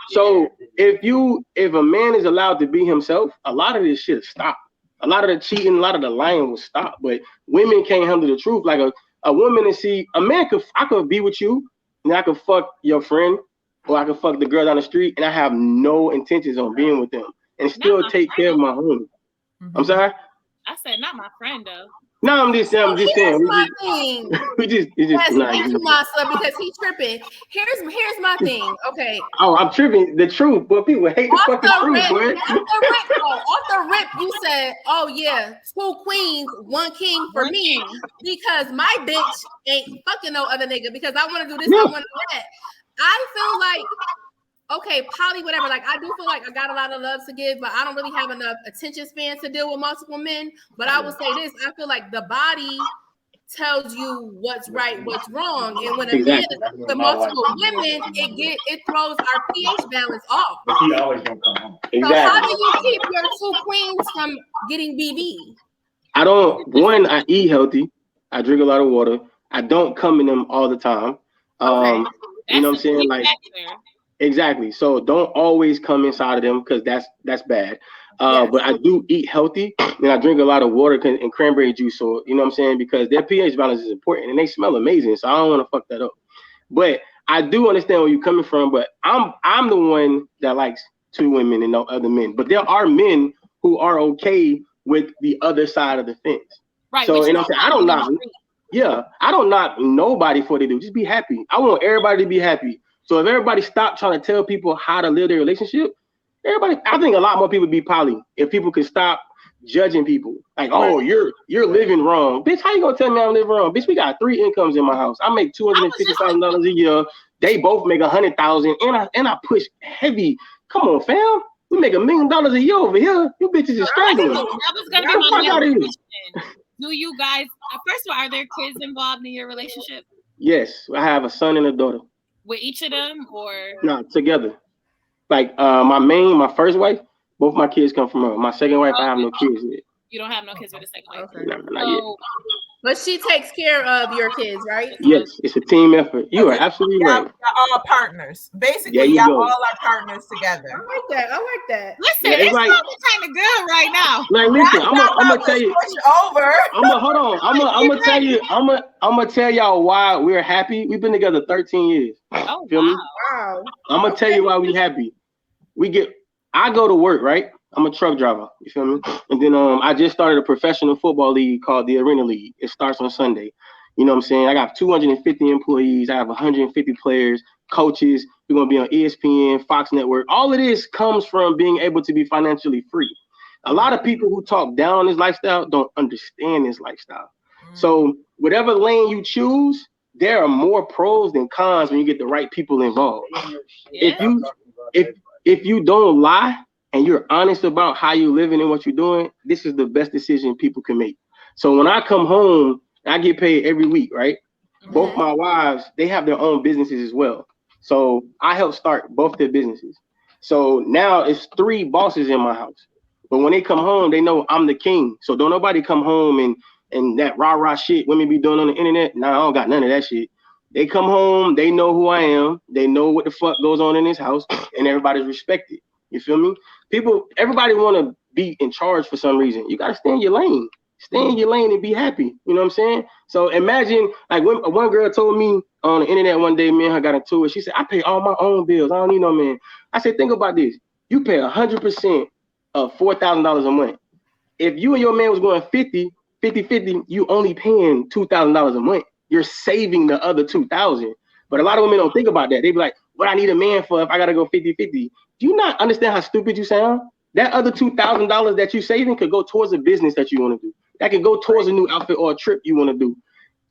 So if a man is allowed to be himself, a lot of this shit stop. A lot of the cheating, a lot of the lying will stop. But women can't handle the truth. Like a woman I could be with you, and I could fuck your friend, or I could fuck the girl down the street, and I have no intentions on being with them, and still take care of my home. Mm-hmm. I'm sorry? I said not my friend though. No, I'm just saying. It's just Masa, because he's tripping. Here's my thing. Okay. Oh, I'm tripping. The truth, but people hate the fucking truth, boy. Off the rip, you said, "Oh yeah, 2 queens, 1 king for me," because my bitch ain't fucking no other nigga because I want to do this, I want to do that. I feel like. Okay, poly, whatever. Like, I do feel like I got a lot of love to give, but I don't really have enough attention span to deal with multiple men. But I will say this: I feel like the body tells you what's right, what's wrong, and when a man is with multiple women, it throws our pH balance off. But he always gonna come home. Exactly. So how do you keep your 2 queens from getting BV? I eat healthy. I drink a lot of water. I don't come in them all the time. Okay. You know what I'm saying? Like. Exactly. So don't always come inside of them because that's bad. But I do eat healthy and I drink a lot of water and cranberry juice. So you know what I'm saying? Because their pH balance is important and they smell amazing. So I don't want to fuck that up. But I do understand where you're coming from. But I'm the one that likes 2 women and no other men. But there are men who are okay with the other side of the fence. Right. So you know what I'm saying? I don't knock nobody for what they do. Just be happy. I want everybody to be happy. So if everybody stopped trying to tell people how to live their relationship, I think a lot more people would be poly if people could stop judging people. Like, oh, you're living wrong. Bitch, how you gonna tell me I'm living wrong? Bitch, we got 3 incomes in my house. I make $250,000 a year. They both make $100,000, and I push heavy. Come on, fam. We make $1 million a year over here. You bitches is struggling. That was gonna be my next question. Do you guys? First of all, are there kids involved in your relationship? Yes, I have a son and a daughter. With each of them, or no, together. Like my first wife, both my kids come from her. My second wife, I have no kids with. You don't have no kids with a second wife. Okay. No, not yet. But she takes care of your kids, right? Yes, it's a team effort. You are absolutely right. Y'all all partners. Basically, y'all all are partners together. I like that. Listen, it's like, kind of good right now. Like, listen, I'm gonna tell you. Over. Hold on. I'm gonna tell you. I'm gonna tell y'all why we're happy. We've been together 13 years. Oh, feel me? Wow. I'm gonna tell you why we happy. I go to work, right? I'm a truck driver, you feel me? And then I just started a professional football league called the Arena League. It starts on Sunday. You know what I'm saying? I got 250 employees. I have 150 players, coaches. We're going to be on ESPN, Fox Network. All of this comes from being able to be financially free. A lot of people who talk down on this lifestyle don't understand this lifestyle. So whatever lane you choose, there are more pros than cons when you get the right people involved. Yeah. If you don't lie, and you're honest about how you're living and what you're doing, this is the best decision people can make. So when I come home, I get paid every week, right? Mm-hmm. Both my wives, they have their own businesses as well. So I help start both their businesses. So now it's 3 bosses in my house. But when they come home, they know I'm the king. So don't nobody come home and that rah-rah shit women be doing on the internet. Nah, I don't got none of that shit. They come home, they know who I am. They know what the fuck goes on in this house, and everybody's respected. You feel me? Everybody want to be in charge for some reason. You got to stay in your lane. Stay in your lane and be happy. You know what I'm saying? So imagine, like, when one girl told me on the internet one day, me and her got into it. She said, I pay all my own bills. I don't need no man. I said, think about this. You pay 100% of $4,000 a month. If you and your man was going 50, you only paying $2,000 a month. you're saving the other 2,000. But a lot of women don't think about that. They be like, what I need a man for if I gotta go 50-50. Do you not understand how stupid you sound? That other $2,000 that you saving could go towards a business that you want to do. That could go towards a new outfit or a trip you want to do.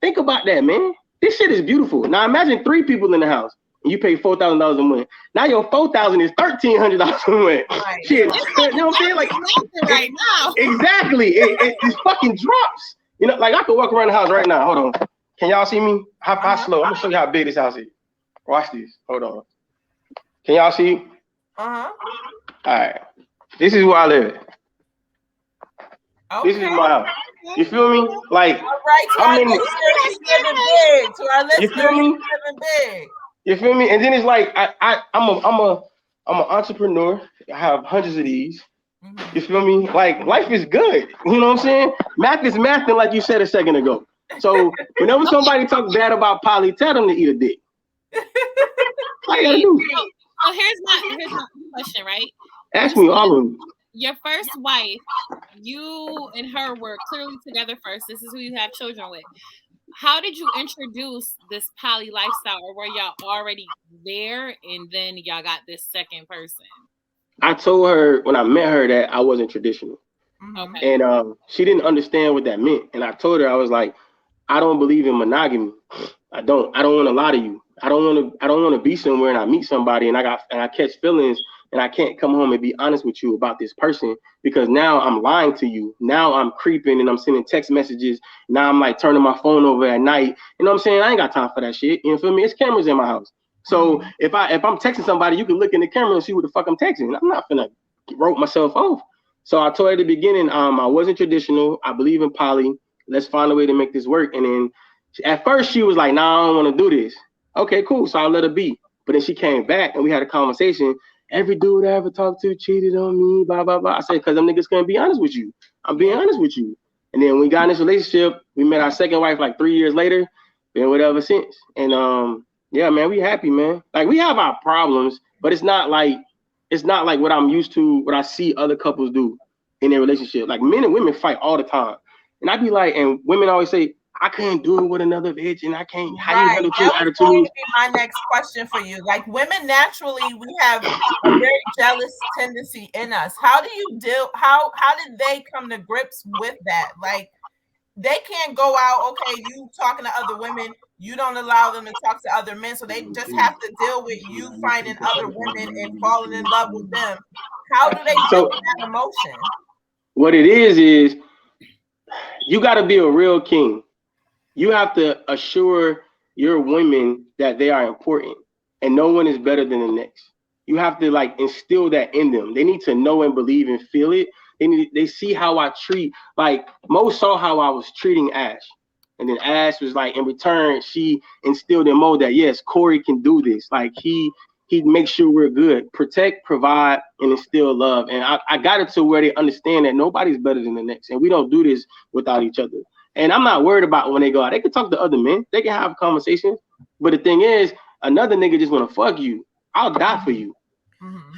Think about that, man. This shit is beautiful. Now imagine 3 people in the house and you pay $4,000 a month. Now your $4,000 is $1,300 a month. Right. Shit, you know what I'm saying? Like right now. Exactly. It fucking drops. You know, like I could walk around the house right now. Hold on. Can y'all see me? How slow? I'm gonna show you how big this house is. Watch this. Hold on. Can y'all see? All right. This is where I live. Okay. This is my house. You feel me? Like, all right, to our listeners, living big. To our listeners, you feel me? Living big. You feel me? And then it's like I'm an entrepreneur. I have hundreds of these. You feel me? Like, life is good. You know what I'm saying? Math is mathing, like you said a second ago. So whenever somebody talks bad about Polly, tell them to eat a dick. What you gotta do? So here's my question, right? Ask me all of them. Your first wife, you and her were clearly together first. This is who you have children with. How did you introduce this poly lifestyle, or were y'all already there and then y'all got this second person? I told her when I met her that I wasn't traditional. Okay. And she didn't understand what that meant. And I told her, I was like, I don't believe in monogamy. I don't want to lie to you. I don't want to be somewhere and I meet somebody and I catch feelings and I can't come home and be honest with you about this person, because now I'm lying to you. Now I'm creeping and I'm sending text messages. Now I'm like turning my phone over at night. You know what I'm saying? I ain't got time for that shit. You feel me? It's cameras in my house. So if I'm texting somebody, you can look in the camera and see what the fuck I'm texting. I'm not gonna rope myself off. So I told her at the beginning, I wasn't traditional. I believe in poly. Let's find a way to make this work. And then at first she was like, nah, I don't want to do this. Okay, cool. So I let her be. But then she came back and we had a conversation. Every dude I ever talked to cheated on me, blah, blah, blah. I said, because them niggas couldn't be honest with you. I'm being honest with you. And then we got in this relationship. We met our second wife like 3 years later. Been with her ever since. And yeah, man, we happy, man. Like, we have our problems, but it's not like what I'm used to, what I see other couples do in their relationship. Like, men and women fight all the time. And I be like, and women always say, I couldn't do it with another bitch, and I can't. How you handle your attitude? That would be my next question for you. Like, women naturally, we have a very jealous tendency in us. How do you deal? How did they come to grips with that? Like, they can't go out. Okay, you talking to other women, you don't allow them to talk to other men, so they just have to deal with you finding other women and falling in love with them. How do they deal with that emotion? What it is you got to be a real king. You have to assure your women that they are important and no one is better than the next. You have to like instill that in them. They need to know and believe and feel it. They see how I treat, like Mo saw how I was treating Ash. And then Ash was like, in return, she instilled in Mo that yes, Corey can do this. Like he makes sure we're good, protect, provide, and instill love. And I got it to where they understand that nobody's better than the next. And we don't do this without each other. And I'm not worried about when they go out. They can talk to other men. They can have conversations. But the thing is, another nigga just want to fuck you. I'll die for you.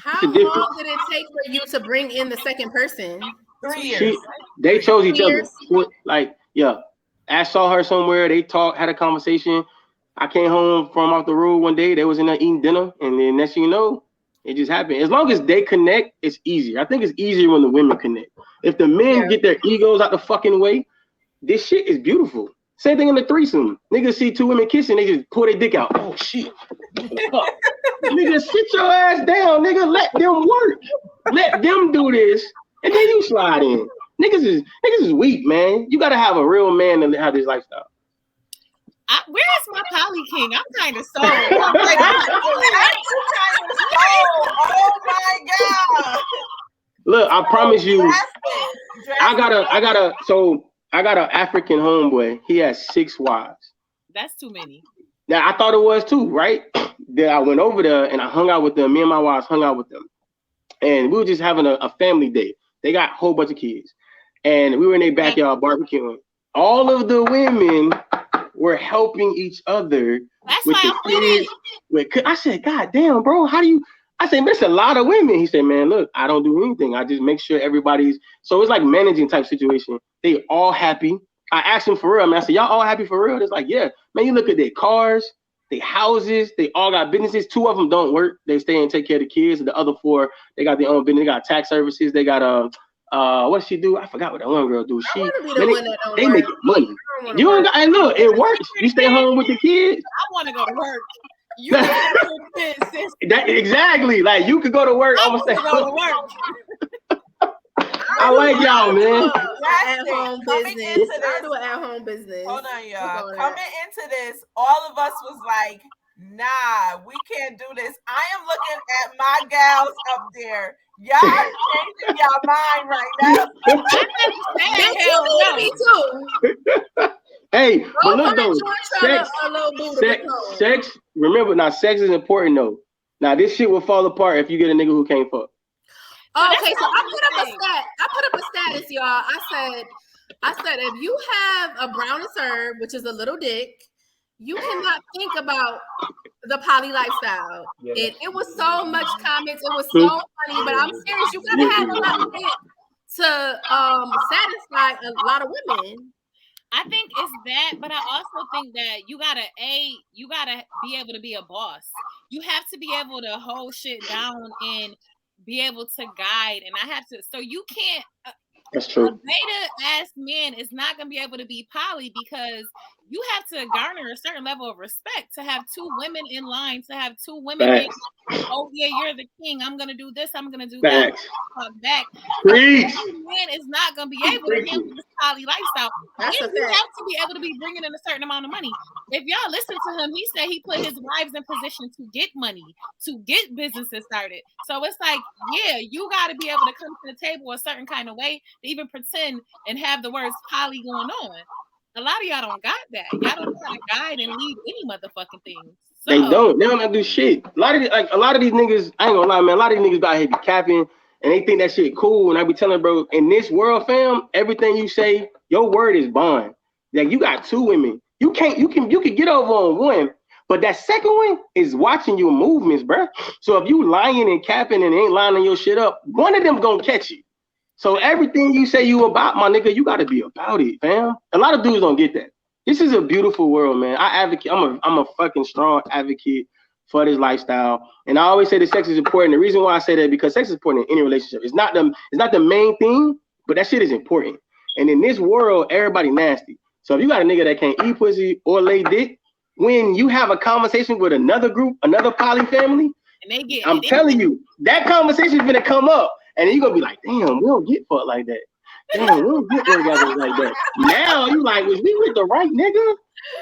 How long did it take for you to bring in the second person? 3 years. They chose each other. Like, yeah. Ash saw her somewhere. They talked, had a conversation. I came home from off the road one day. They was in there eating dinner. And then next thing you know, it just happened. As long as they connect, it's easier. I think it's easier when the women connect. If the men get their egos out the fucking way, this shit is beautiful. Same thing in the threesome. Niggas see two women kissing, they just pull their dick out. Oh shit. Nigga, sit your ass down, nigga. Let them work. Let them do this, and then you slide in. Niggas is weak, man. You gotta have a real man to have this lifestyle. Where's my poly king? I'm kind of sold. Oh my god. Look, I promise you, I got an African homeboy. He has 6 wives. That's too many. Now I thought it was too, right? Then I went over there and I hung out with them. Me and my wives hung out with them, and we were just having a family day. They got a whole bunch of kids, and we were in their backyard barbecuing. All of the women were helping each other. That's with why the kids. I said, God damn, bro, how do you? I said, there's a lot of women. He said, man, look, I don't do anything. I just make sure everybody's. So it's like managing type situation. They all happy. I asked them for real. I mean, I said, y'all all happy for real? It's like, yeah, man. You look at their cars, their houses. They all got businesses. 2 of them don't work. They stay and take care of the kids. And the other 4, they got their own business. They got tax services. They got what does she do? I forgot what that one girl do. They making money. You don't got, and look, it works. You stay home with the kids. I want to go to work. You that exactly. Like you could go to work. I'm gonna say go to work. I like y'all, man. At-home business. I do an at-home business. Hold on, y'all. Coming into this, all of us was like, nah, we can't do this. I am looking at my gals up there. Y'all changing your mind right now. Me too. Hey, but look though, sex. Remember, now sex is important though. Now this shit will fall apart if you get a nigga who can't fuck. Okay, so I put up a status, y'all. I said, if you have a brown and serve, which is a little dick, you cannot think about the poly lifestyle. Yeah. It was so much comments. It was so funny, but I'm serious. You gotta have a lot of it to satisfy a lot of women. I think it's that, but I also think that you gotta be able to be a boss. You have to be able to hold shit down and be able to guide, and I have to. So you can't. That's true. A beta ass man is not gonna be able to be poly because you have to garner a certain level of respect to have 2 women in line, to have 2 women being, oh yeah, you're the king. I'm gonna do this. I'm gonna do that. Back. Man is not gonna be able to handle this poly lifestyle. And you have to be able to be bringing in a certain amount of money. If y'all listen to him, he said he put his wives in position to get money, to get businesses started. So it's like, yeah, you got to be able to come to the table a certain kind of way to even pretend and have the words poly going on. A lot of y'all don't got that. Y'all don't know how to guide and lead any motherfucking thing. So, they don't do shit. A lot of these niggas, I ain't gonna lie, man. A lot of these niggas out here be capping and they think that shit cool. And I be telling bro, in this world, fam, everything you say, your word is bond. Like you got 2 women. You can get over on one, but that second one is watching your movements, bro. So if you lying and capping and ain't lining your shit up, one of them gonna catch you. So everything you say you about, my nigga, you gotta be about it, fam. A lot of dudes don't get that. This is a beautiful world, man. I advocate. I'm a fucking strong advocate for this lifestyle, and I always say that sex is important. The reason why I say that because sex is important in any relationship. It's not the main thing, but that shit is important. And in this world, everybody nasty. So if you got a nigga that can't eat pussy or lay dick, when you have a conversation with another group, another poly family, and I'm telling you, that conversation is gonna come up, and then you're gonna be like, damn, we don't get fucked like that. Damn, we don't get orgasms like that. Now you like, was we with the right nigga?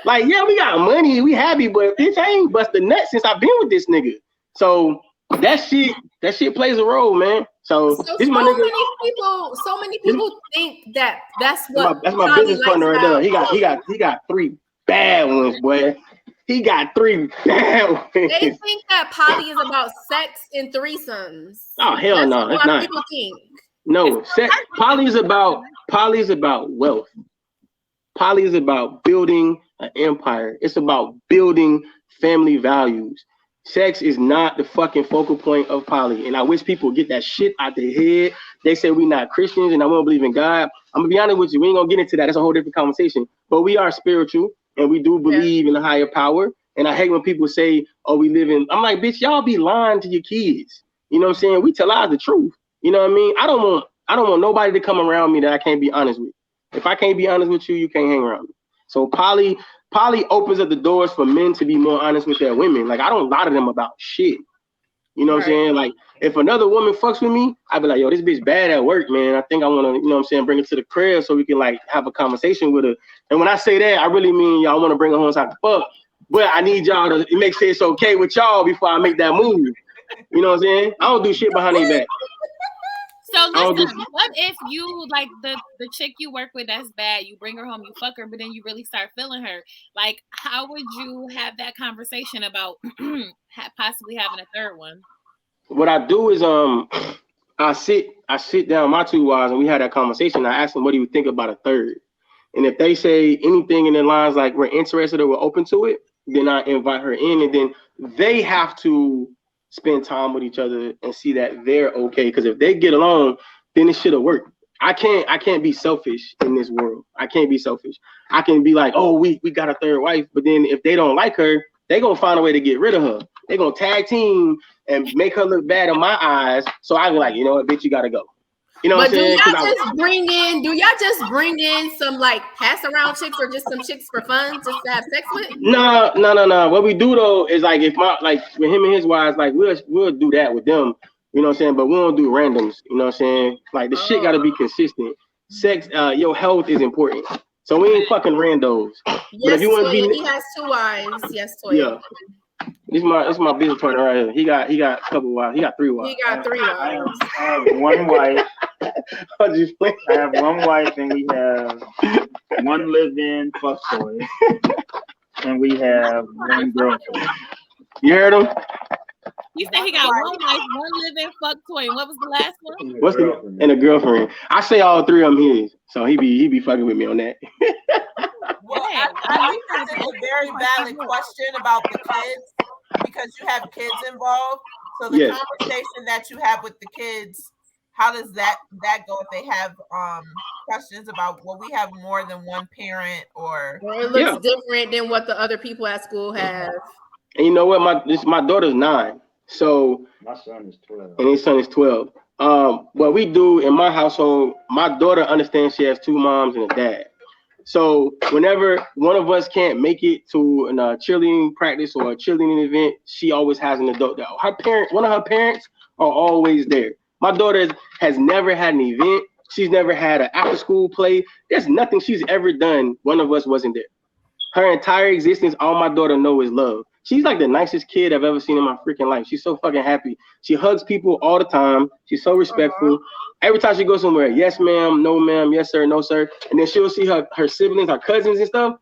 Like, yeah, we got money, we happy, but bitch, I ain't busted nuts since I've been with this nigga. So that shit plays a role, man. So this my nigga. So many people think that that's what that's my business partner right there. He got 3 bad ones, boy. He got 3 bad ones. They think that poly is about sex and threesomes. Oh hell no, it's not. People think. No, poly is about wealth. Poly is about building an empire. It's about building family values. Sex is not the fucking focal point of poly. And I wish people get that shit out their head. They say we not Christians and I won't believe in God. I'm gonna be honest with you, we ain't gonna get into that. That's a whole different conversation. But we are spiritual and we do believe in a higher power. And I hate when people say, oh, we live in, I'm like, bitch, y'all be lying to your kids. You know what I'm saying? We tell out the truth. You know what I mean? I don't want nobody to come around me that I can't be honest with. If I can't be honest with you, you can't hang around me. So poly opens up the doors for men to be more honest with their women. Like I don't lie to them about shit. You know what I'm saying? Like if another woman fucks with me, I'd be like, yo, this bitch bad at work, man. I think I want to, you know what I'm saying, bring her to the crib so we can like have a conversation with her. And when I say that, I really mean y'all want to bring her home so I can fuck. But I need y'all to make sure it's okay with y'all before I make that move. You know what I'm saying? I don't do shit behind their back. So listen, what if you like the chick you work with that's bad, you bring her home, you fuck her, but then you really start feeling her? Like, how would you have that conversation about possibly having a third one? What I do is I sit down my 2 wives and we had that conversation. I ask them, what do you think about a third? And if they say anything in the lines like we're interested or we're open to it, then I invite her in, and then they have to spend time with each other and see that they're okay. Because if they get along, then it should have worked. I can't be selfish in this world. I can't be selfish. I can be like, oh, we got a third wife, but then if they don't like her, they gonna find a way to get rid of her. They gonna tag team and make her look bad in my eyes. So I be like, you know what, bitch, you gotta go. You know But what I'm saying? do y'all just bring in some like pass around chicks or just some chicks for fun just to have sex with? No. What we do though is like if my like with him and his wives, like we'll do that with them. You know what I'm saying? But we don't do randoms. You know what I'm saying? Like the shit gotta be consistent. Sex, your health is important. So we ain't fucking randos. Yes, but if you want to be, he has 2 wives. Yes, Toya. Yeah. This is my business partner right here. He got a couple wives. He got 3 wives. He got 3 wives. I have one wife. I'm just playing. I have one wife, and we have one live-in fuck toy, and we have one girlfriend. You heard him? He said he got one wife, one living fuck toy. And what was the last one? What's the and a girlfriend? I say all 3 of them his, so he be fucking with me on that. Well, I think this is a very valid question about the kids because you have kids involved. So the conversation that you have with the kids, how does that go if they have questions about we have more than one parent or it looks different than what the other people at school have. And you know what? My daughter's 9. So my son is 12. And his son is 12. What we do in my household, my daughter understands she has 2 moms and a dad. So whenever one of us can't make it to a cheerleading practice or a cheerleading event, she always has an adult there. One of her parents are always there. My daughter has never had an event. She's never had an after school play. There's nothing she's ever done. One of us wasn't there. Her entire existence, all my daughter knows is love. She's like the nicest kid I've ever seen in my freaking life. She's so fucking happy. She hugs people all the time. She's so respectful. Every time she goes somewhere, yes, ma'am, no, ma'am, yes, sir, no, sir. And then she'll see her siblings, her cousins and stuff.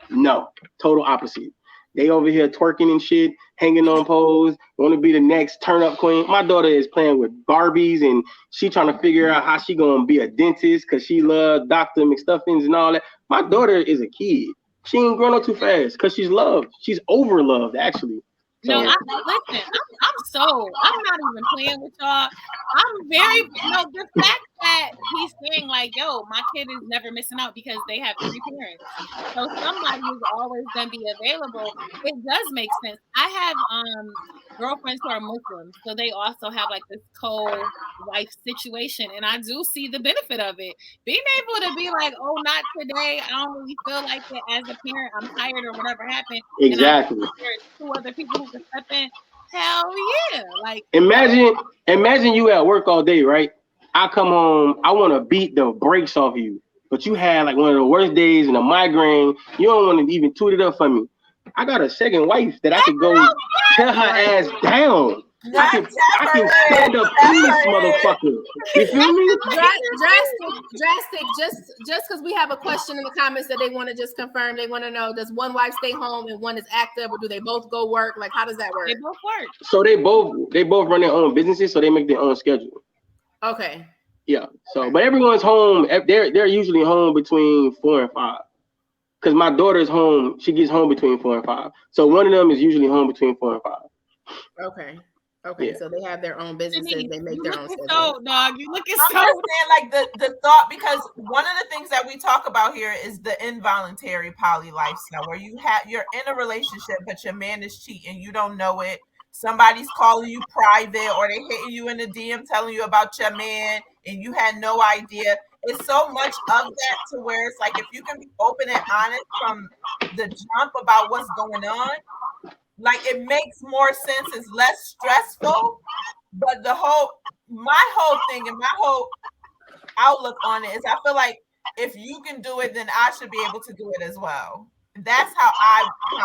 No, total opposite. They over here twerking and shit, hanging on poles, want to be the next turn up queen. My daughter is playing with Barbies and she trying to figure out how she gonna be a dentist because she loves Dr. McStuffins and all that. My daughter is a kid. She ain't grown up too fast because she's loved. She's over loved, actually. So, no, listen, I'm not even playing with y'all. I'm very, the fact that he's saying like, yo, my kid is never missing out because they have 3 parents. So somebody is always going to be available. It does make sense. I have girlfriends who are Muslims, so they also have like this co-wife situation, and I do see the benefit of it. Being able to be like, oh, not today. I don't really feel like it as a parent. I'm tired or whatever happened. Exactly. And there's 2 other people who can step in. Hell yeah! Like imagine you at work all day, right? I come home, I want to beat the brakes off you, but you had like one of the worst days and a migraine. You don't want to even toot it up for me. I got a second wife that I could go tear her ass down. I can stand up peace, motherfucker. You feel me? Draystic, just because we have a question in the comments that they want to just confirm, they want to know, does one wife stay home and one is active, or do they both go work? Like, how does that work? They both work. So they both run their own businesses, so they make their own schedule. Okay. Yeah. So, but everyone's home. They're usually home between 4 and 5. Because my daughter's home, she gets home between 4 and 5. So one of them is usually home between 4 and 5. Okay, so they have their own businesses. They make their own schedule. So, dog, you looking so. I'm just saying, like the thought, because one of the things that we talk about here is the involuntary poly lifestyle, where you're in a relationship, but your man is cheating, you don't know it. Somebody's calling you private, or they hitting you in the DM telling you about your man, and you had no idea. It's so much of that to where it's like if you can be open and honest from the jump about what's going on. Like it makes more sense, it's less stressful, but my whole thing and my whole outlook on it is I feel like if you can do it, then I should be able to do it as well. That's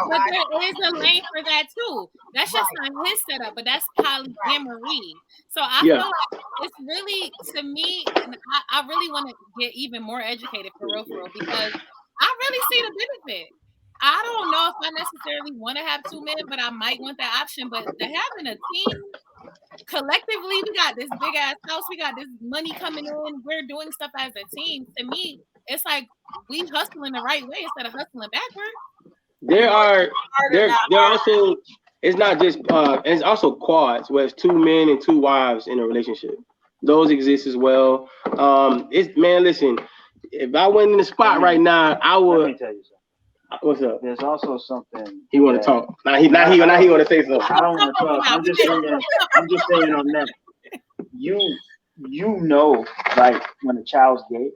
but there is a lane for that too. That's just not his setup, but that's polyamory. So I feel like it's really, to me, and I really want to get even more educated for real, because I really see the benefit. I don't know if I necessarily want to have 2 men, but I might want that option. But having a team, collectively, we got this big ass house, we got this money coming in, we're doing stuff as a team. To me, it's like we hustling the right way instead of hustling backward. There also, it's not just it's also quads where it's 2 men and 2 wives in a relationship. Those exist as well. It's man, listen. If I went in the spot right now, I would. Let me tell you something. What's up? There's also something He want to talk. Now he want to say something. I don't want to talk. I'm just saying on that. You know, like when a child's gay,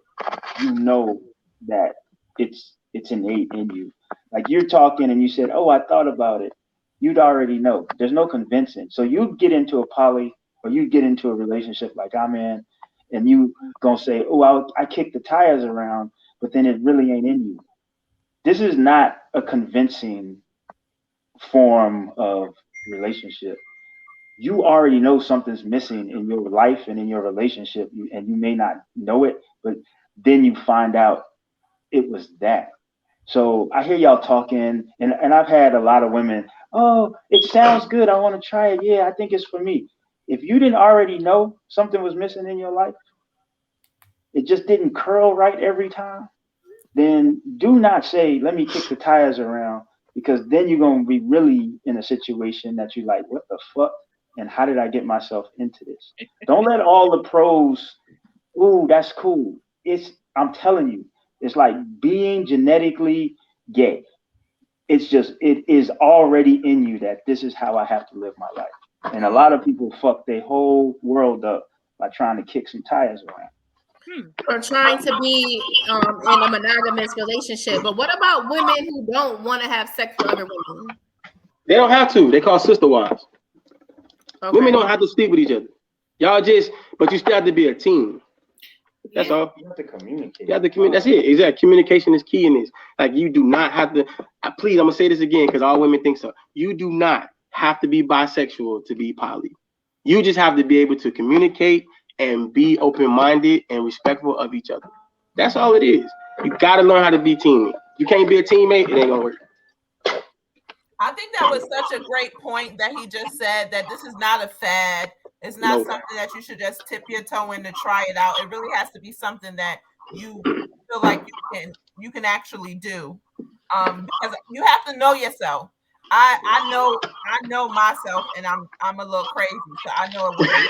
you know that it's innate in you. Like you're talking and you said, "Oh, I thought about it." You'd already know. There's no convincing. So you get into a poly or you get into a relationship like I'm in, and you gonna say, "Oh, I kick the tires around," but then it really ain't in you. This is not a convincing form of relationship. You already know something's missing in your life and in your relationship, and you may not know it, but then you find out it was that. So I hear y'all talking, and I've had a lot of women, "Oh, it sounds good. I want to try it. Yeah, I think it's for me." If you didn't already know something was missing in your life, it just didn't curl right every time, then do not say, "Let me kick the tires around," because then you're going to be really in a situation that you're like, "What the fuck? And how did I get myself into this?" Don't let all the pros, "Ooh, that's cool." I'm telling you, it's like being genetically gay. It is already in you that this is how I have to live my life. And a lot of people fuck their whole world up by trying to kick some tires around. Or trying to be in a monogamous relationship. But what about women who don't want to have sex with other women? They don't have to. They call sister wives. Okay. Women don't have to sleep with each other. But you still have to be a team. That's all. You have to communicate. You have to communicate. That's it. Exactly. Communication is key in this. Like you do not have to. Please, I'm gonna say this again because all women think so. You do not have to be bisexual to be poly. You just have to be able to communicate and be open-minded and respectful of each other. That's all it is. You gotta learn how to be teammate. You can't be a teammate, it ain't gonna work. I think that was such a great point that he just said, that this is not a fad. It's not something that you should just tip your toe in to try it out. It really has to be something that you feel like you can actually do. Because you have to know yourself. I know myself, and I'm a little crazy, so I know it wouldn't.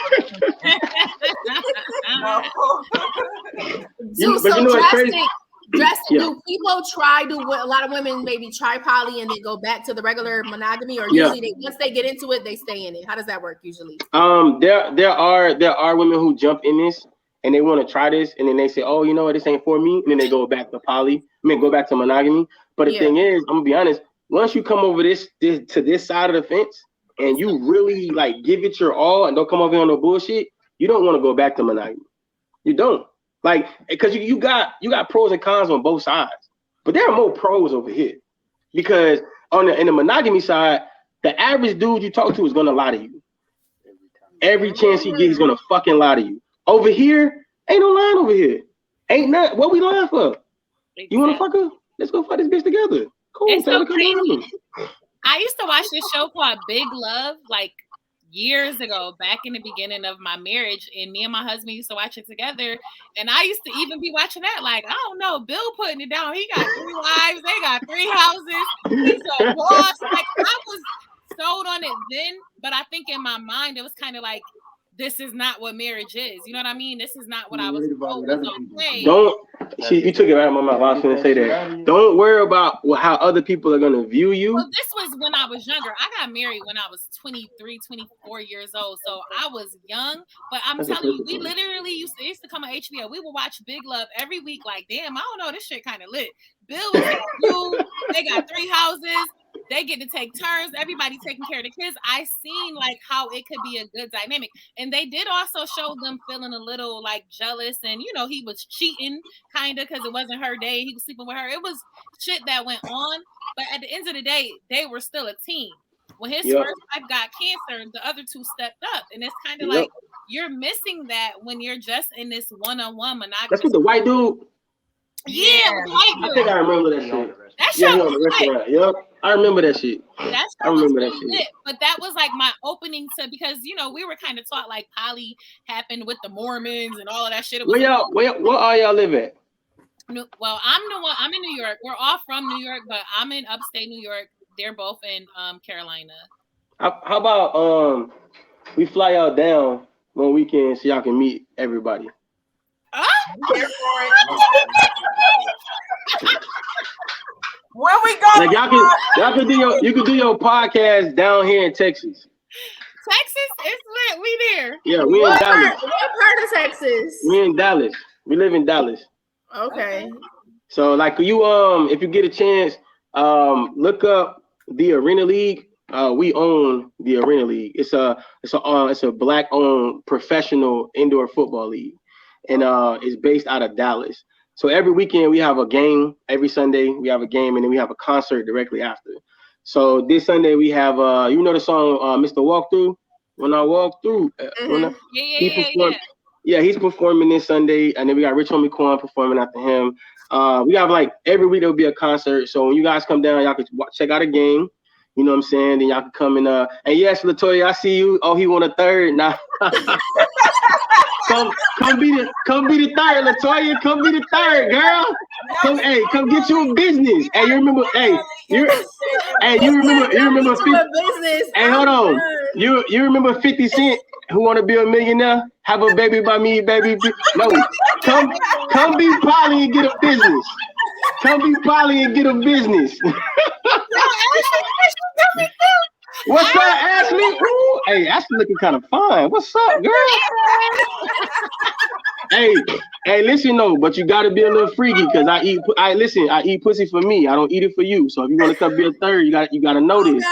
Draystic, do people try to? A lot of women maybe try poly and then go back to the regular monogamy, or usually once they get into it, they stay in it. How does that work usually? There are women who jump in this and they want to try this, and then they say, "Oh, you know what, this ain't for me," and then they go back to go back to monogamy. But the thing is, I'm gonna be honest. Once you come over this to this side of the fence and you really like give it your all and don't come over here on no bullshit, you don't want to go back to monogamy. You don't. Like, because you got pros and cons on both sides, but there are more pros over here, because in the monogamy side, the average dude you talk to is gonna lie to you. Every chance he gets, he's gonna fucking lie to you. Over here, ain't no lying over here. Ain't nothing. What we lying for? Exactly. You wanna fuck her? Let's go fuck this bitch together. Cool. It's so crazy. I used to watch this show called Big Love, like years ago, back in the beginning of my marriage, and me and my husband used to watch it together. And I used to even be watching that, like, I don't know, Bill putting it down. He got 3 wives, they got 3 houses. He's a boss. Like, I was sold on it then, but I think in my mind it was kind of like, this is not what marriage is. You know what I mean? This is not what I was told was okay. You took it right out of my mouth. I was going to say that. Don't worry about how other people are going to view you. Well, this was when I was younger. I got married when I was 23, 24 years old. So I was young. But I'm telling you, we literally used to come on HBO. We would watch Big Love every week. Like, damn, I don't know. This shit kind of lit. Bill was you. They got 3 houses. They get to take turns. Everybody taking care of the kids. I seen like how it could be a good dynamic. And they did also show them feeling a little like jealous. And, you know, he was cheating kind of because it wasn't her day. He was sleeping with her. It was shit that went on. But at the end of the day, they were still a team. When his first wife got cancer, the other 2 stepped up. And it's kind of like you're missing that when you're just in this one-on-one monogamous. That's what the white dude. Yeah, white dude. I think I remember that shit. That show was lit. Yep. I remember that shit. That show was really lit. But that was like my opening to, because you know we were kind of taught like poly happened with the Mormons and all of that shit. Where all y'all live at? Well, I'm in New York. We're all from New York, but I'm in upstate New York. They're both in Carolina. How about we fly y'all down one weekend so y'all can meet everybody. Here for it. Where we go? Like y'all can do your podcast down here in Texas. Texas is lit. We there. Yeah, we in Dallas. What part of Texas? We in Dallas. We live in Dallas. Okay. So like you if you get a chance, look up the Arena League. We own the Arena League. It's a black owned professional indoor football league, and it's based out of Dallas. So every weekend we have a game. Every Sunday we have a game, and then we have a concert directly after. So this Sunday we have you know the song Mr. Walkthrough. When I walk through, he's performing this Sunday, and then we got Rich Homie Quan performing after him. We have like every week there'll be a concert. So when you guys come down, y'all can check out a game. You know what I'm saying? Then y'all can come and yes, Latoya, I see you. Oh, he won a third. Nah. come be the third, Latoya. Come be the third, girl. Come get you a business. Hey, you remember? You remember 50, hey, hold on. You remember 50 Cent who want to be a millionaire? Have a baby by me, baby. No, come be Polly and get a business. Come be Polly and get a business. What's up, Ashley? Ooh, hey, Ashley looking kind of fine. What's up, girl? hey, listen though, but you gotta be a little freaky because I eat pussy for me. I don't eat it for you. So if you want to come be a third, you gotta know this.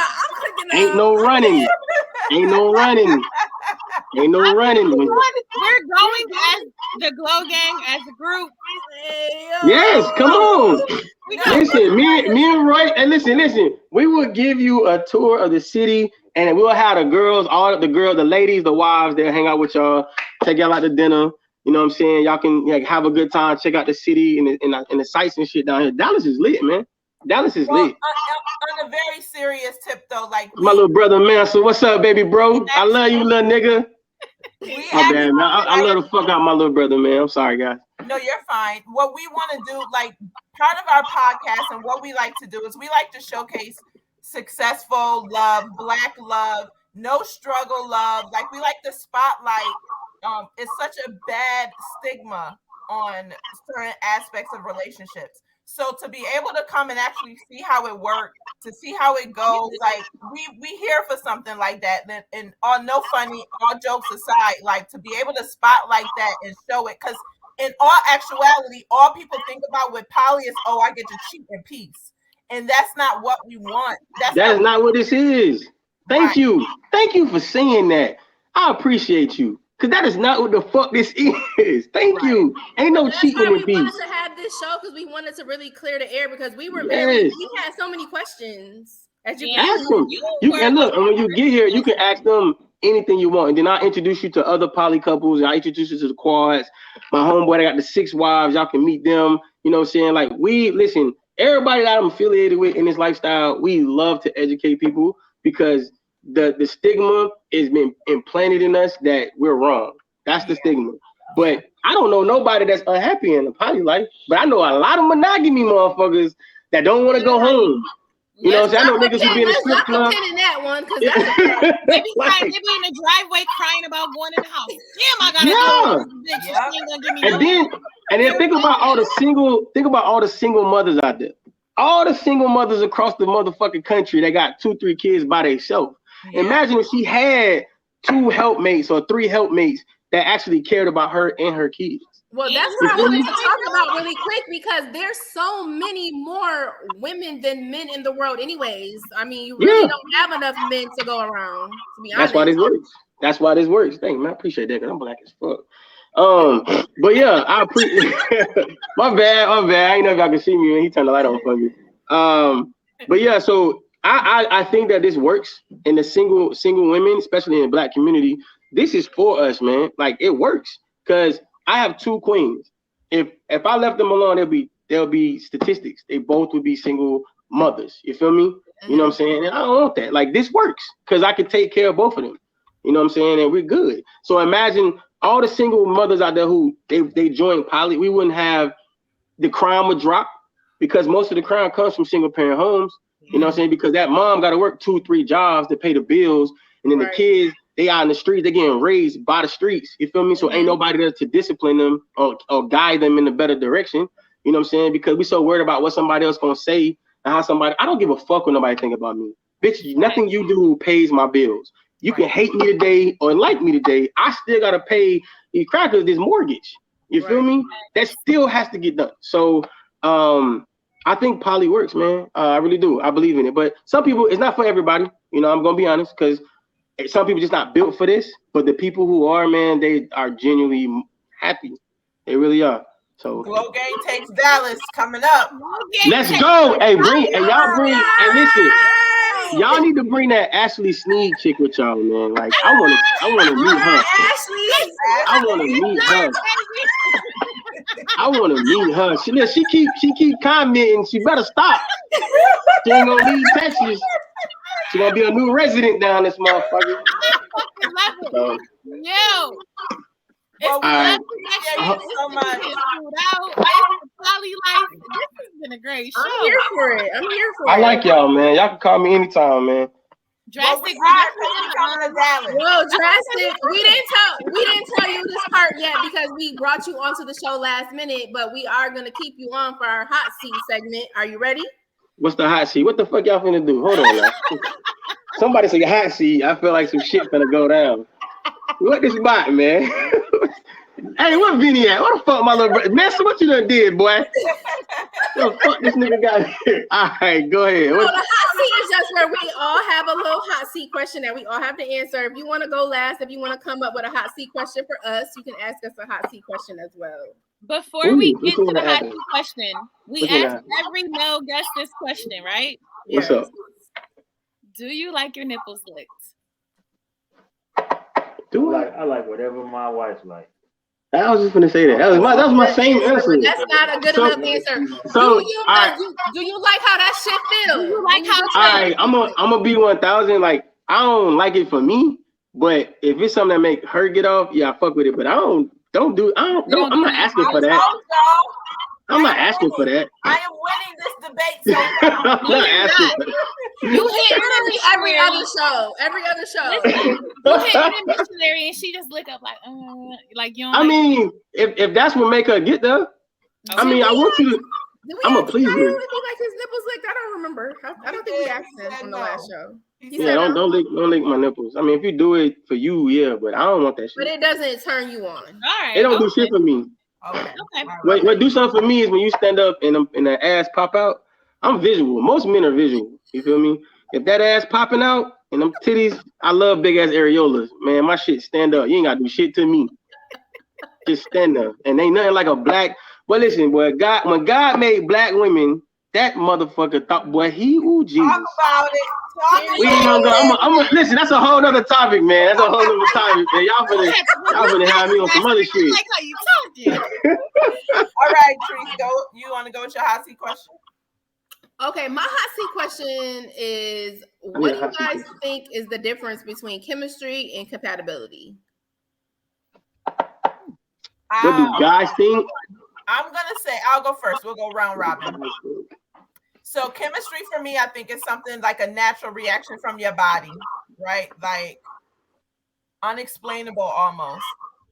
Ain't no running. Ain't no running. We're going as the Glow Gang as a group. Yes, come on. Listen, me and Roy, and listen. We will give you a tour of the city, and we'll have the girls, the ladies, the wives. They'll hang out with y'all, take y'all out to dinner. You know what I'm saying? Y'all can have a good time, check out the city and the sights and shit down here. Dallas is lit, man. Dallas is lit. On a very serious tip, though, like my little brother, man. So what's up, baby bro? I love you, little nigga. My bad, man. I love the fuck out my little brother, man. I'm sorry, guys. No, you're fine. What we want to do, like part of our podcast and what we like to do is we like to showcase successful love, black love, no struggle love. Like we like to spotlight. It's such a bad stigma on certain aspects of relationships. So to be able to come and actually see how it works, to see how it goes, like we here for something like that. And all no funny, all jokes aside, like to be able to spotlight that and show it, because in all actuality, all people think about with poly is, oh, I get to cheat in peace, and that's not what we want. That is not what this is. Thank you for saying that. I appreciate you. Because that is not what the fuck this is. Thank you. Ain't no cheating in peace. We wanted to have this show because we wanted to really clear the air because we had so many questions. As you ask them. And look, and when you get here, you can ask them anything you want. And then I'll introduce you to other poly couples. And I'll introduce you to the quads. My homeboy, I got the 6 wives. Y'all can meet them. You know what I'm saying? Like, listen, everybody that I'm affiliated with in this lifestyle, we love to educate people because the stigma has been implanted in us that we're wrong. That's the stigma. But I don't know nobody that's unhappy in the poly life. But I know a lot of monogamy motherfuckers that don't want to go home. You know what I'm saying? I know niggas who be in the strip club. In that one, because they be in the driveway crying about going in the house. Damn, I gotta go. And then think about all the single mothers out there. All the single mothers across the motherfucking country that got 2-3 kids by themselves. Yeah. Imagine if she had 2 helpmates or 3 helpmates that actually cared about her and her kids. Well, that's what I wanted to talk about really quick because there's so many more women than men in the world anyways. I mean, you really don't have enough men to go around, to be honest. That's why this works. Thank you, man. I appreciate that because I'm black as fuck. But yeah, I appreciate my bad. I ain't know if y'all can see me when he turned the light on for me. But yeah, so I think that this works in the single women, especially in the black community. This is for us, man. Like it works because I have 2 queens. If I left them alone, there'll be statistics. They both would be single mothers. You feel me? You know what I'm saying? And I don't want that. Like this works because I can take care of both of them. You know what I'm saying? And we're good. So imagine all the single mothers out there who they join poly. We wouldn't have the crime would drop because most of the crime comes from single parent homes. You know what I'm saying? Because that mom got to work 2-3 jobs to pay the bills, and then the they out in the streets, they getting raised by the streets. You feel me? So ain't nobody there to discipline them or guide them in a better direction. You know what I'm saying? Because we so worried about what somebody else gonna say and how somebody. I don't give a fuck what nobody think about me, bitch. Nothing you do pays my bills. You can hate me today or like me today. I still gotta pay these crackers this mortgage. You feel me? That still has to get done. So I think poly works, man. I really do. I believe in it. But some people, it's not for everybody. You know, I'm gonna be honest, because some people just not built for this. But the people who are, man, they are genuinely happy. They really are. So Glow Gang takes Dallas coming up. Let's go. Hey, y'all bring. Hey, listen. Y'all need to bring that Ashley Sneed chick with y'all, man. Like I want to meet her. I want to meet her. I want to meet her. She keep commenting. She better stop. She ain't gonna leave Texas. She gonna be a new resident down this motherfucker. So, Yo. Well, we love you so much. Poly life. This has been a great show. I'm here for it. I like y'all, man. Y'all can call me anytime, man. Draystic, coming to Dallas. Whoa, Draystic. We didn't tell you this part yet because we brought you onto the show last minute, but we are gonna keep you on for our hot seat segment. Are you ready? What's the hot seat? What the fuck y'all finna do? Hold on now. Somebody say hot seat. I feel like some shit finna go down. What this about, man? Hey, what Vinny at? What the fuck, my little brother? Master, what you done did, boy? What the fuck this nigga got here? All right, go ahead. No, the hot seat is just where we all have a little hot seat question that we all have to answer. If you want to go last, if you want to come up with a hot seat question for us, you can ask us a hot seat question as well. Before we get to the hot seat question, we ask every male guest this question, right? What's up? Do you like your nipples licked? I like whatever my wife like. I was just gonna say that. That was my same answer. That's not a good enough answer. So, do you like how that shit feels? Do you like how it feels? All right, I'm gonna be 1,000. Like I don't like it for me, but if it's something that make her get off, yeah, I fuck with it. But I'm not asking for that. I'm not asking for that. I am winning this debate. So I'm not asking for that. You hit every other show. You hit the missionary and she just look up like you don't. I mean, if that's what make her get there, I mean, I want you to. I'm a please. He like his nipples licked. I don't remember. I don't think we asked him on the last show. Yeah, don't lick my nipples. I mean, if you do it for you, yeah, but I don't want that shit. But it doesn't turn you on. All right. It don't do shit for me. Okay. What do something for me is when you stand up and the ass pop out. I'm visual. Most men are visual. You feel me? If that ass popping out and them titties, I love big ass areolas. Man, my shit stand up. You ain't gotta do shit to me. Just stand up. And ain't nothing like a black. Well, listen, boy, when God made black women, that motherfucker thought, boy, Jesus. Talk about it. We ain't gonna go. Listen, that's a whole other topic, man. That's a whole other topic, man. Y'all finna have me on some other shit. I like how you talking. All right, Trees, go. You want to go with your hot seat question? Okay, my hot seat question is: what do you guys think is the difference between chemistry and compatibility? What do guys think? I'm gonna say I'll go first. We'll go round robin. So chemistry for me, I think is something like a natural reaction from your body, right? Like unexplainable almost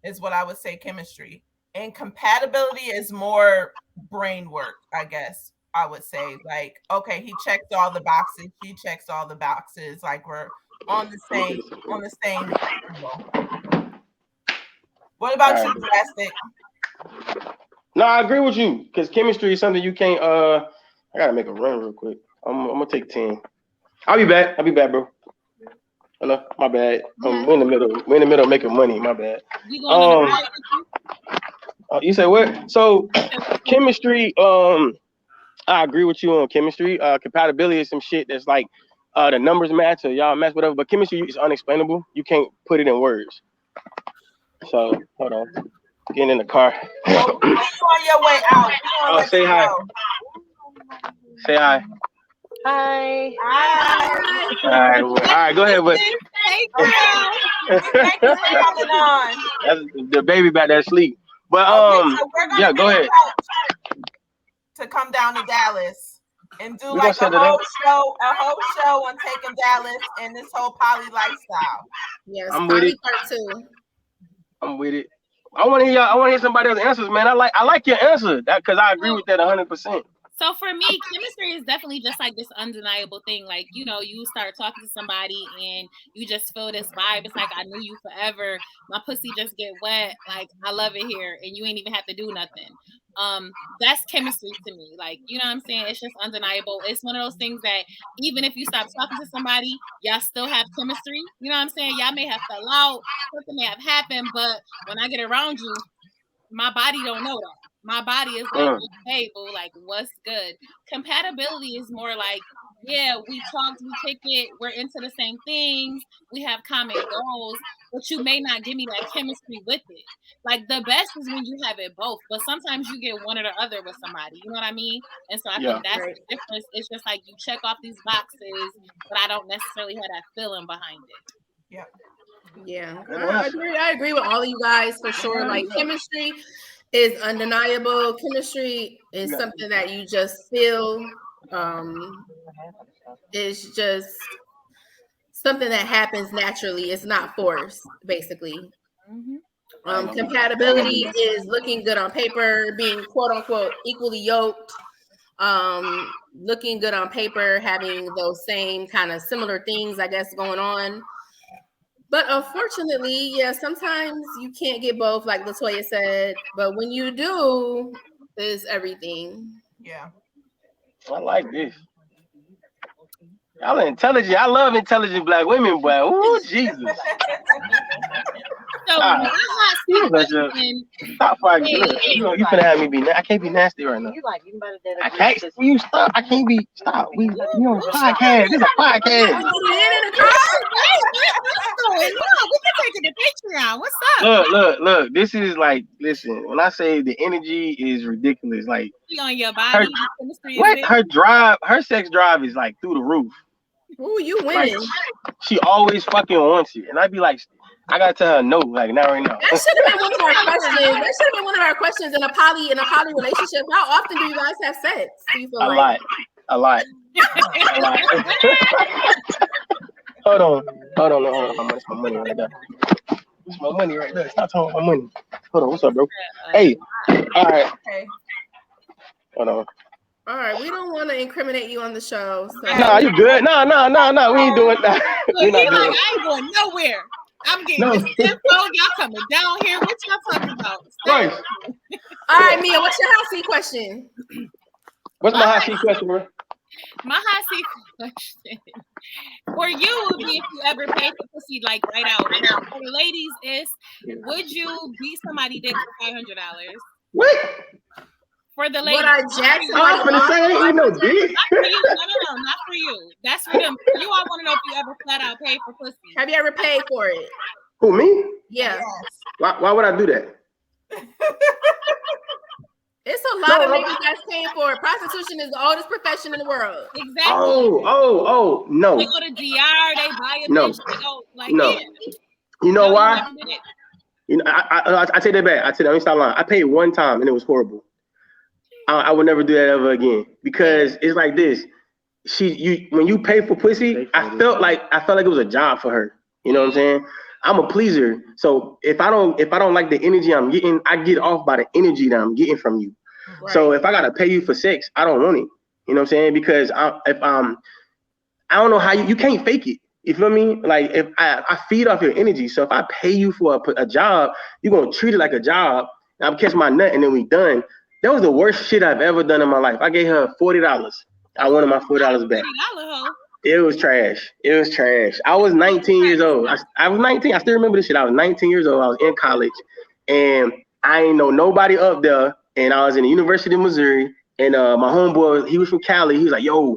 is what I would say chemistry. And compatibility is more brain work, I guess I would say. Like, okay, he checks all the boxes, she checks all the boxes, like we're on the same level. What about you, Draystic? No, I agree with you because chemistry is something you can't. I gotta make a run real quick. I'm gonna take 10. I'll be back, bro. Hello, my bad. We're in the middle of making money. My bad. You say what? So chemistry. I agree with you on chemistry. Compatibility is some shit that's like the numbers match or y'all match whatever. But chemistry is unexplainable. You can't put it in words. So hold on. Getting in the car. You're on your way out. Say hi. Say hi. Hi. All right, go ahead. But Thank you for coming on. That's the baby back there asleep. But so yeah, go ahead. To come down to Dallas. and do We like gonna set it up. a whole show on taking Dallas and this whole poly lifestyle. Yes, I'm with poly it. part 2. I'm with it. I want to hear y'all. I want to hear somebody else's answers, man. I like your answer that because I agree with that 100%. So for me, chemistry is definitely just like this undeniable thing. Like, you know, you start talking to somebody and you just feel this vibe. It's like, I knew you forever. My pussy just get wet. Like, I love it here. And you ain't even have to do nothing. That's chemistry to me. Like, you know what I'm saying? It's just undeniable. It's one of those things that even if you stop talking to somebody, y'all still have chemistry. You know what I'm saying? Y'all may have fell out, something may have happened, but when I get around you, my body don't know that. My body is like, hey, boo, like, what's good? Compatibility is more like, yeah, we talked, we kick it, we're into the same things, we have common goals, but you may not give me that chemistry with it. Like, the best is when you have it both, but sometimes you get one or the other with somebody. You know what I mean? And so I think that's the difference. It's just like you check off these boxes, but I don't necessarily have that feeling behind it. Yeah, I agree with all of you guys for sure. Like, chemistry is undeniable. Chemistry is something that you just feel. It's just something that happens naturally. It's not forced, basically. Compatibility is looking good on paper, being quote unquote equally yoked, looking good on paper, having those same kind of similar things, I guess, going on. But unfortunately, yeah, sometimes you can't get both, like Latoya said. But when you do, it's everything. Yeah. I like this. Y'all are intelligent. I love intelligent black women, boy. Ooh, Jesus. So stop fighting. You finna have me be. I can't be nasty right now. I can't. You stop. I can't be. Stop. We on a podcast. This is a podcast. We can take it to Patreon. What's up? Look. This is like, listen. When I say the energy is ridiculous, like on your body, her sex drive is like through the roof. Ooh, you winning. Like, she always fucking wants it, and I'd be like, I gotta tell her no, like not right now. That should have been one of our questions. That should have been one of our questions in a poly relationship. How often do you guys have sex? Do you feel a lot. Hold on. It's my money right there. It's my money right there. Stop talking about my money. Hold on. What's up, bro? Hey. All right. Okay. Hold on. All right, we don't want to incriminate you on the show. So. Nah, you good. No. We ain't doing that. Look, I ain't going nowhere. I'm getting this info. Y'all coming down here. What y'all talking about? Right. All right, Mia, what's your hot seat question? What's my hot seat question, bro? My hot seat question for you would be if you ever paid for pussy like right out. For the ladies is, would you beat somebody dick for $500? What? For the ladies. Would I jack somebody? I'm gonna say I ain't no dick. Not for you. No, not for you. That's for them. You all want to know if you ever flat out paid for pussy. Have you ever paid for it? Who, me? Yeah. Why would I do that? It's a lot of niggas that's paying for it. Prostitution is the oldest profession in the world. Exactly. Oh, no. They go to DR, they buy a bitch, they go like, yeah. You know why? You know, I take that back. Let me stop lying. I paid one time and it was horrible. I would never do that ever again because it's like this. When you pay for pussy, I felt like it was a job for her. You know what I'm saying? I'm a pleaser, so if I don't like the energy I'm getting, I get off by the energy that I'm getting from you. Right. So if I gotta pay you for sex, I don't want it. You know what I'm saying? Because I don't know how you can't fake it. You feel me? Like if I feed off your energy, so if I pay you for a job, you're gonna treat it like a job. And I'm catch my nut and then we done. That was the worst shit I've ever done in my life. I gave her $40. I wanted my $40 back. It was trash. I was 19 years old. I was 19. I still remember this shit. I was 19 years old. I was in college, and I ain't know nobody up there. And I was in the University of Missouri, and my homeboy, he was from Cali. He was like, yo,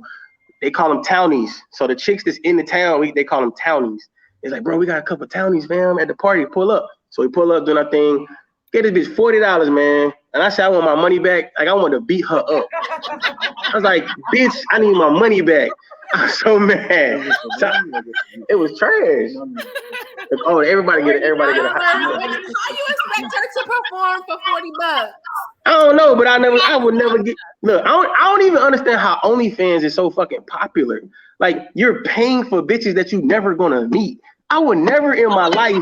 they call them townies. So the chicks that's in the town, they call them townies. It's like, bro, we got a couple townies, fam, at the party. Pull up. So we pull up, doing our thing. Get this bitch $40, man. And I said, I want my money back. Like, I want to beat her up. I was like, bitch, I need my money back. I was so mad. It was trash. Everybody get a How you expect her to perform for $40? I don't know, but I would never get. Look, I don't even understand how OnlyFans is so fucking popular. Like, you're paying for bitches that you never gonna meet. I would never in my life.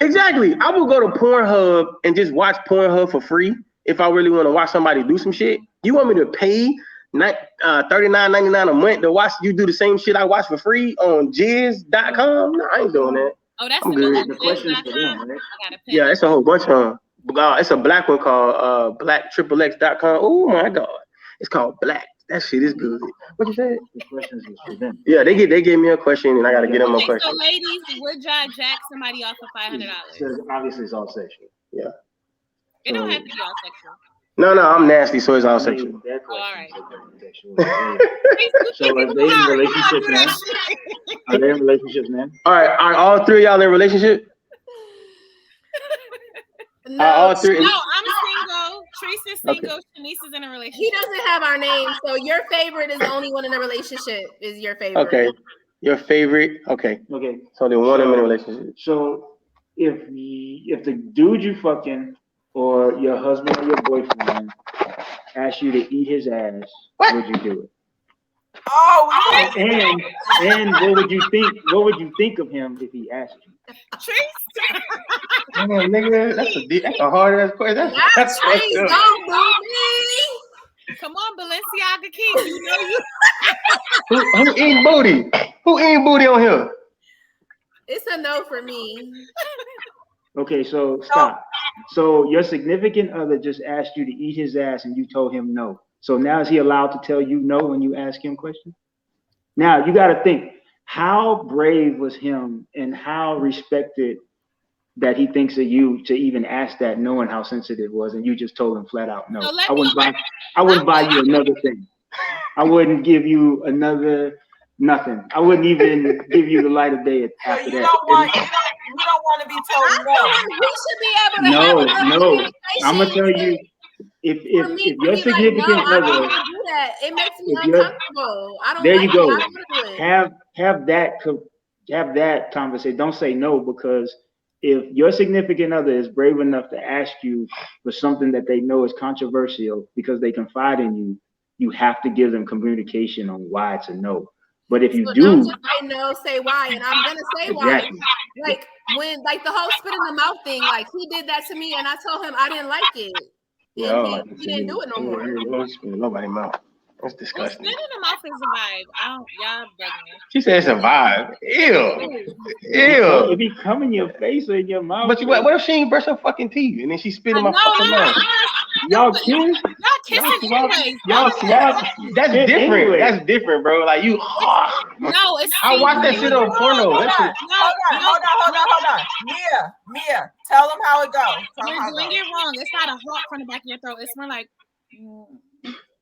Exactly. I would go to Pornhub and just watch Pornhub for free if I really want to watch somebody do some shit. You want me to pay $39.99 a month to watch you do the same shit I watch for free on jizz.com? No, I ain't doing that. Oh, that's I'm the good. one. The question is for them, right? Yeah, it's a whole bunch of them. It's a black one called blackxxx.com. Oh my god, it's called Black. That shit is good. What you said? The question is for them. Yeah, they gave me a question and I gotta get them a question. So, ladies, would y'all jack somebody off for $500? So obviously, it's all sexual. Yeah. It don't have to be all sexual. No, I'm nasty, so it's all sexual. All right. So are they in relationships now? Are they in relationships now? All right, are all three of y'all in a relationship? No, all three. No, I'm single. Teresa's single. Okay. Shanice is in a relationship. He doesn't have our name, so your favorite is the only one in a relationship. Is your favorite? Okay, your favorite. Okay. Okay. So they want him in a relationship. So if the dude you fucking or your husband or your boyfriend asked you to eat his ass, would you do it? Oh, and what would you think? What would you think of him if he asked you? Trace. Man, nigga, that's a hard ass question. That's Trace, don't boo me. Come on, Balenciaga King. You know you. Who eating booty? Who eating booty on here? It's a no for me. Okay, so stop. So your significant other just asked you to eat his ass, and you told him no. So now is he allowed to tell you no when you ask him questions? Now you got to think, how brave was him and how respected that he thinks of you to even ask that, knowing how sensitive it was, and you just told him flat out no. I wouldn't buy you another thing. I wouldn't give you another nothing. I wouldn't even give you the light of day after you that. You don't want to be told We no. should be able to No. I'm gonna tell you. If your significant other, I don't do that. It makes me uncomfortable. I don't. There like you go. It. I don't do it. Have that conversation. Don't say no, because if your significant other is brave enough to ask you for something that they know is controversial because they confide in you, you have to give them communication on why it's a no. But if you don't just say no, say why, and I'm gonna say exactly. why. Like when, like the whole spit in the mouth thing, like he did that to me, and I told him I didn't like it. Yeah, he didn't do it no more. Nobody's mouth. That's disgusting. Spit in the mouth is a vibe. Y'all bugging. She said it's a vibe. Ew. If he come in your face or in your mouth. But what if she ain't brush her fucking teeth and then she spit in my fucking mouth? Y'all kiss? Y'all kissing anyways. Y'all swap? That's different. Anyway. That's different, bro. Like you. No, it's. I watch that shit on porno. Hold on. Mia, tell them how it goes. You're doing it wrong. It's not a hawk from the back of your throat. It's more like.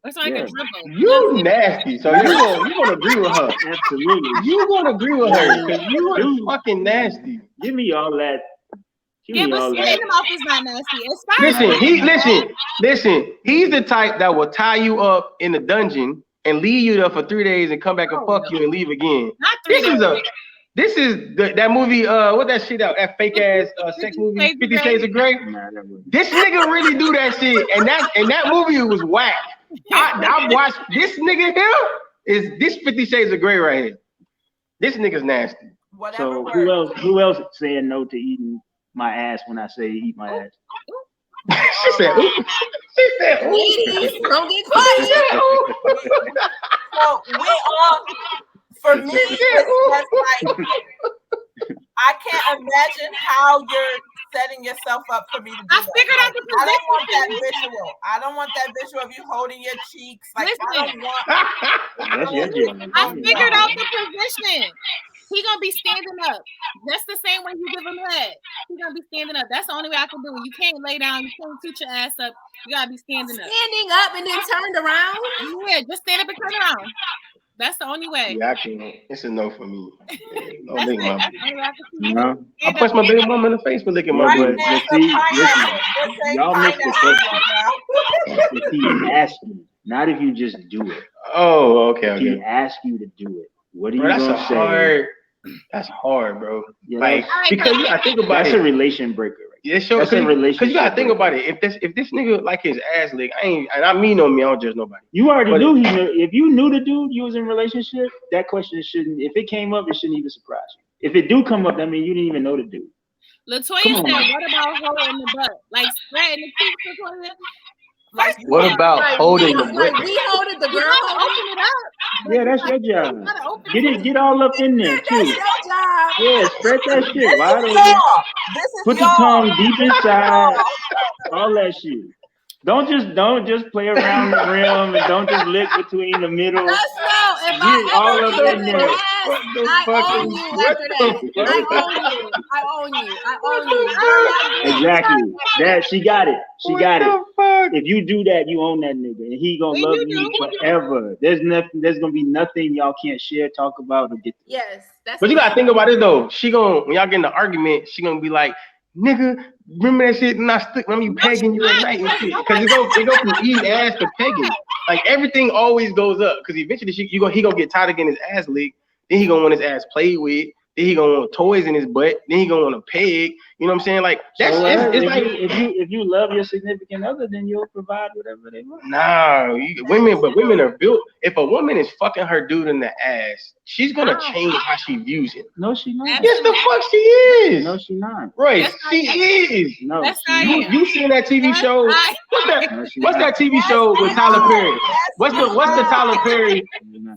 It's like a dribble. You nasty. So you gonna agree with her? Absolutely. You gonna agree with her because you are fucking nasty. Give me all that. Yeah, but spit in the mouth is not nasty. It's fine. Listen. He's the type that will tie you up in the dungeon and leave you there for 3 days and come back and fuck you and leave again. Not 3 days. This is that movie. What that shit out? That fake ass sex movie, 50 Shades of Grey. This nigga really do that shit, and that movie was whack. I watched this nigga here. Is this 50 Shades of Grey right here? This nigga's nasty. So who else saying no to eating my ass when I say eat my ass? She said, ooh. Ladies, don't get quiet. So we all, for me, it's like, I can't imagine how you're setting yourself up for me to do that. Figured out the position. I don't want that visual. I don't want that visual of you holding your cheeks. Like, I figured out the position. He gonna be standing up. That's the same way you give him head. He gonna be standing up. That's the only way I can do it. You can't lay down. You can't toot your ass up. You gotta be standing up. Standing up and then turned around. Yeah, just stand up and turn around. That's the only way. Yeah, I can't. It's a no for me. No, I punch my baby mama in the face for licking my butt. Y'all missed the question. If he asked you, not if you just do it. Oh, okay. He asked you to do it. What are you gonna say? That's hard, bro. Yeah, like because I think about that's a relation breaker. Yeah, sure. That's a relationship. Because you gotta think about it. If this nigga like his ass lick, I mean on me, I don't judge nobody. You already knew he knew. If you knew the dude you was in a relationship, that question shouldn't. If it came up, it shouldn't even surprise you. If it do come up, that means you didn't even know the dude. Latoya said, "What about holding the butt? Like spreading the cheeks, Latoya? Like, What about holding the like butt? we holding the girl? Open it up. Yeah, that's your job. You gotta open Get all up in there That's too. your job. Yeah, spread that shit this wide is open. y'all. This is Put the y'all. tongue deep inside. All that shit. Don't just play around the rim and don't just lick between the middle. That's no. If Get all I up ever in get there. an ass, I own you after that. I own you. Exactly. That she got it. She got it. If you do that, you own that nigga, and he gonna love you forever. There's gonna be nothing y'all can't share, talk about, or get. Yes, that's. But you gotta think about it though. When y'all get in the argument, she gonna be like, "Nigga, remember that shit? And I stick when you pegging you at night and shit." Because it go from eating ass to pegging. Like everything always goes up. Because eventually he gonna get tired of getting his ass licked. Then he gonna want his ass played with. Then he gonna want toys in his butt. Then he gonna want a peg. You know what I'm saying? Like that's it's like if you love your significant other, then you'll provide whatever they want. Nah, women are built. If a woman is fucking her dude in the ass, she's gonna change how she views him. No, she not. Yes, the fuck she is. No, she not. Right, she is. No, you seen that TV show? What's that TV show with Tyler Perry? What's the Tyler Perry?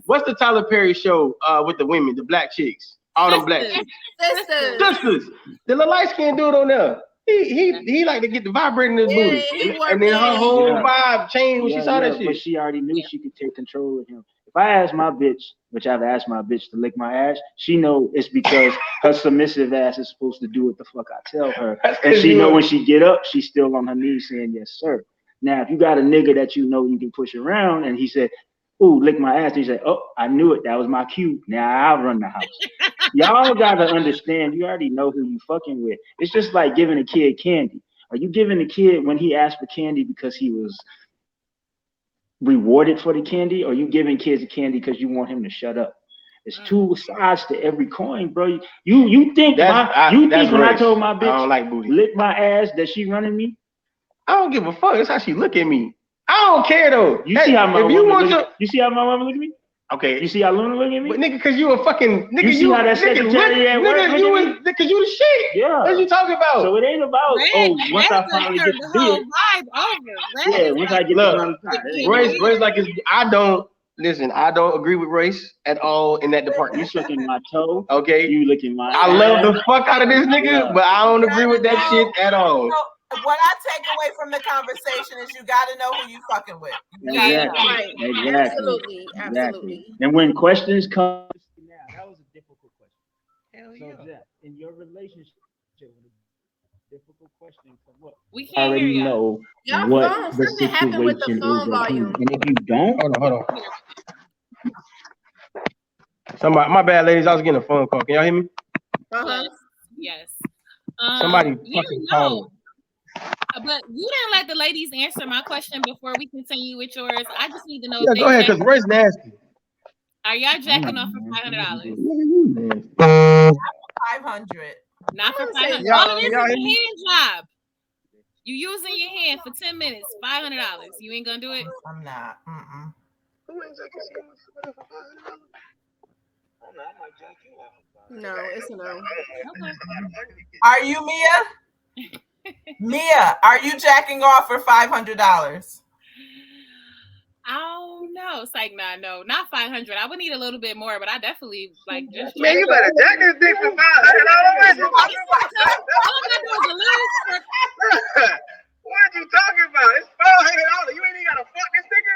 What's the Tyler Perry show with the women, the black chicks? All them black chicks. Sisters. The little light skinned dude on there. He like to get the vibrating in his booty. And then her whole vibe changed when she saw that shit. But she already knew she could take control of him. If I ask my bitch, which I've asked my bitch to lick my ass, she know it's because her submissive ass is supposed to do what the fuck I tell her. And she know when she get up, she's still on her knees saying, "Yes, sir." Now, if you got a nigga that you know you can push around and he said, "Ooh, lick my ass," and you say, "Oh, I knew it. That was my cue. Now I'll run the house." Y'all gotta understand, you already know who you fucking with. It's just like giving a kid candy. Are you giving a kid when he asked for candy because he was rewarded for the candy, or you giving kids a candy because you want him to shut up? It's two sides to every coin, bro. You think when I told my bitch I don't like booty, lick my ass, that she running me? I don't give a fuck. That's how she look at me. I don't care though. You see how my mama look at me? Okay. You see how Luna look at me? But nigga, cause you a fucking nigga. You see how that secretary at work nigga, you the shit. Yeah. What you talking about? So it ain't about once I finally get to do it. Yeah, once I get to Royce like I don't agree with Royce at all in that department. You sucking my toe. Okay. You licking my I love the fuck out of this nigga, but I don't agree with that shit at all. What I take away from the conversation is you got to know who you fucking with. Exactly. Absolutely. And when questions come, now that was a difficult question. Hell yeah. So Jeff, in your relationship, when a difficult question come up, we can't already hear you. know Y'all what phone, the something happened with the situation phone is. volume. And if you don't, hold on. Somebody, my bad, ladies. I was getting a phone call. Can y'all hear me? Yes. Somebody fucking called. But you didn't let the ladies answer my question before we continue with yours. I just need to know. Yeah, go ahead, because Roy's nasty. Are y'all jacking off for $500? $500. Not for $500. All it is a hand job. You using your hand for 10 minutes, $500. You ain't gonna do it? I'm not. No, it's a no. Okay. Are you Mia? Mia, are you jacking off for $500? I don't know. It's like, nah, no, not 500. I would need a little bit more, but I definitely like just. Man, you better jack this dick for $500. All I gotta do is a little. What are you talking about? It's $500. You ain't even gotta fuck this nigga.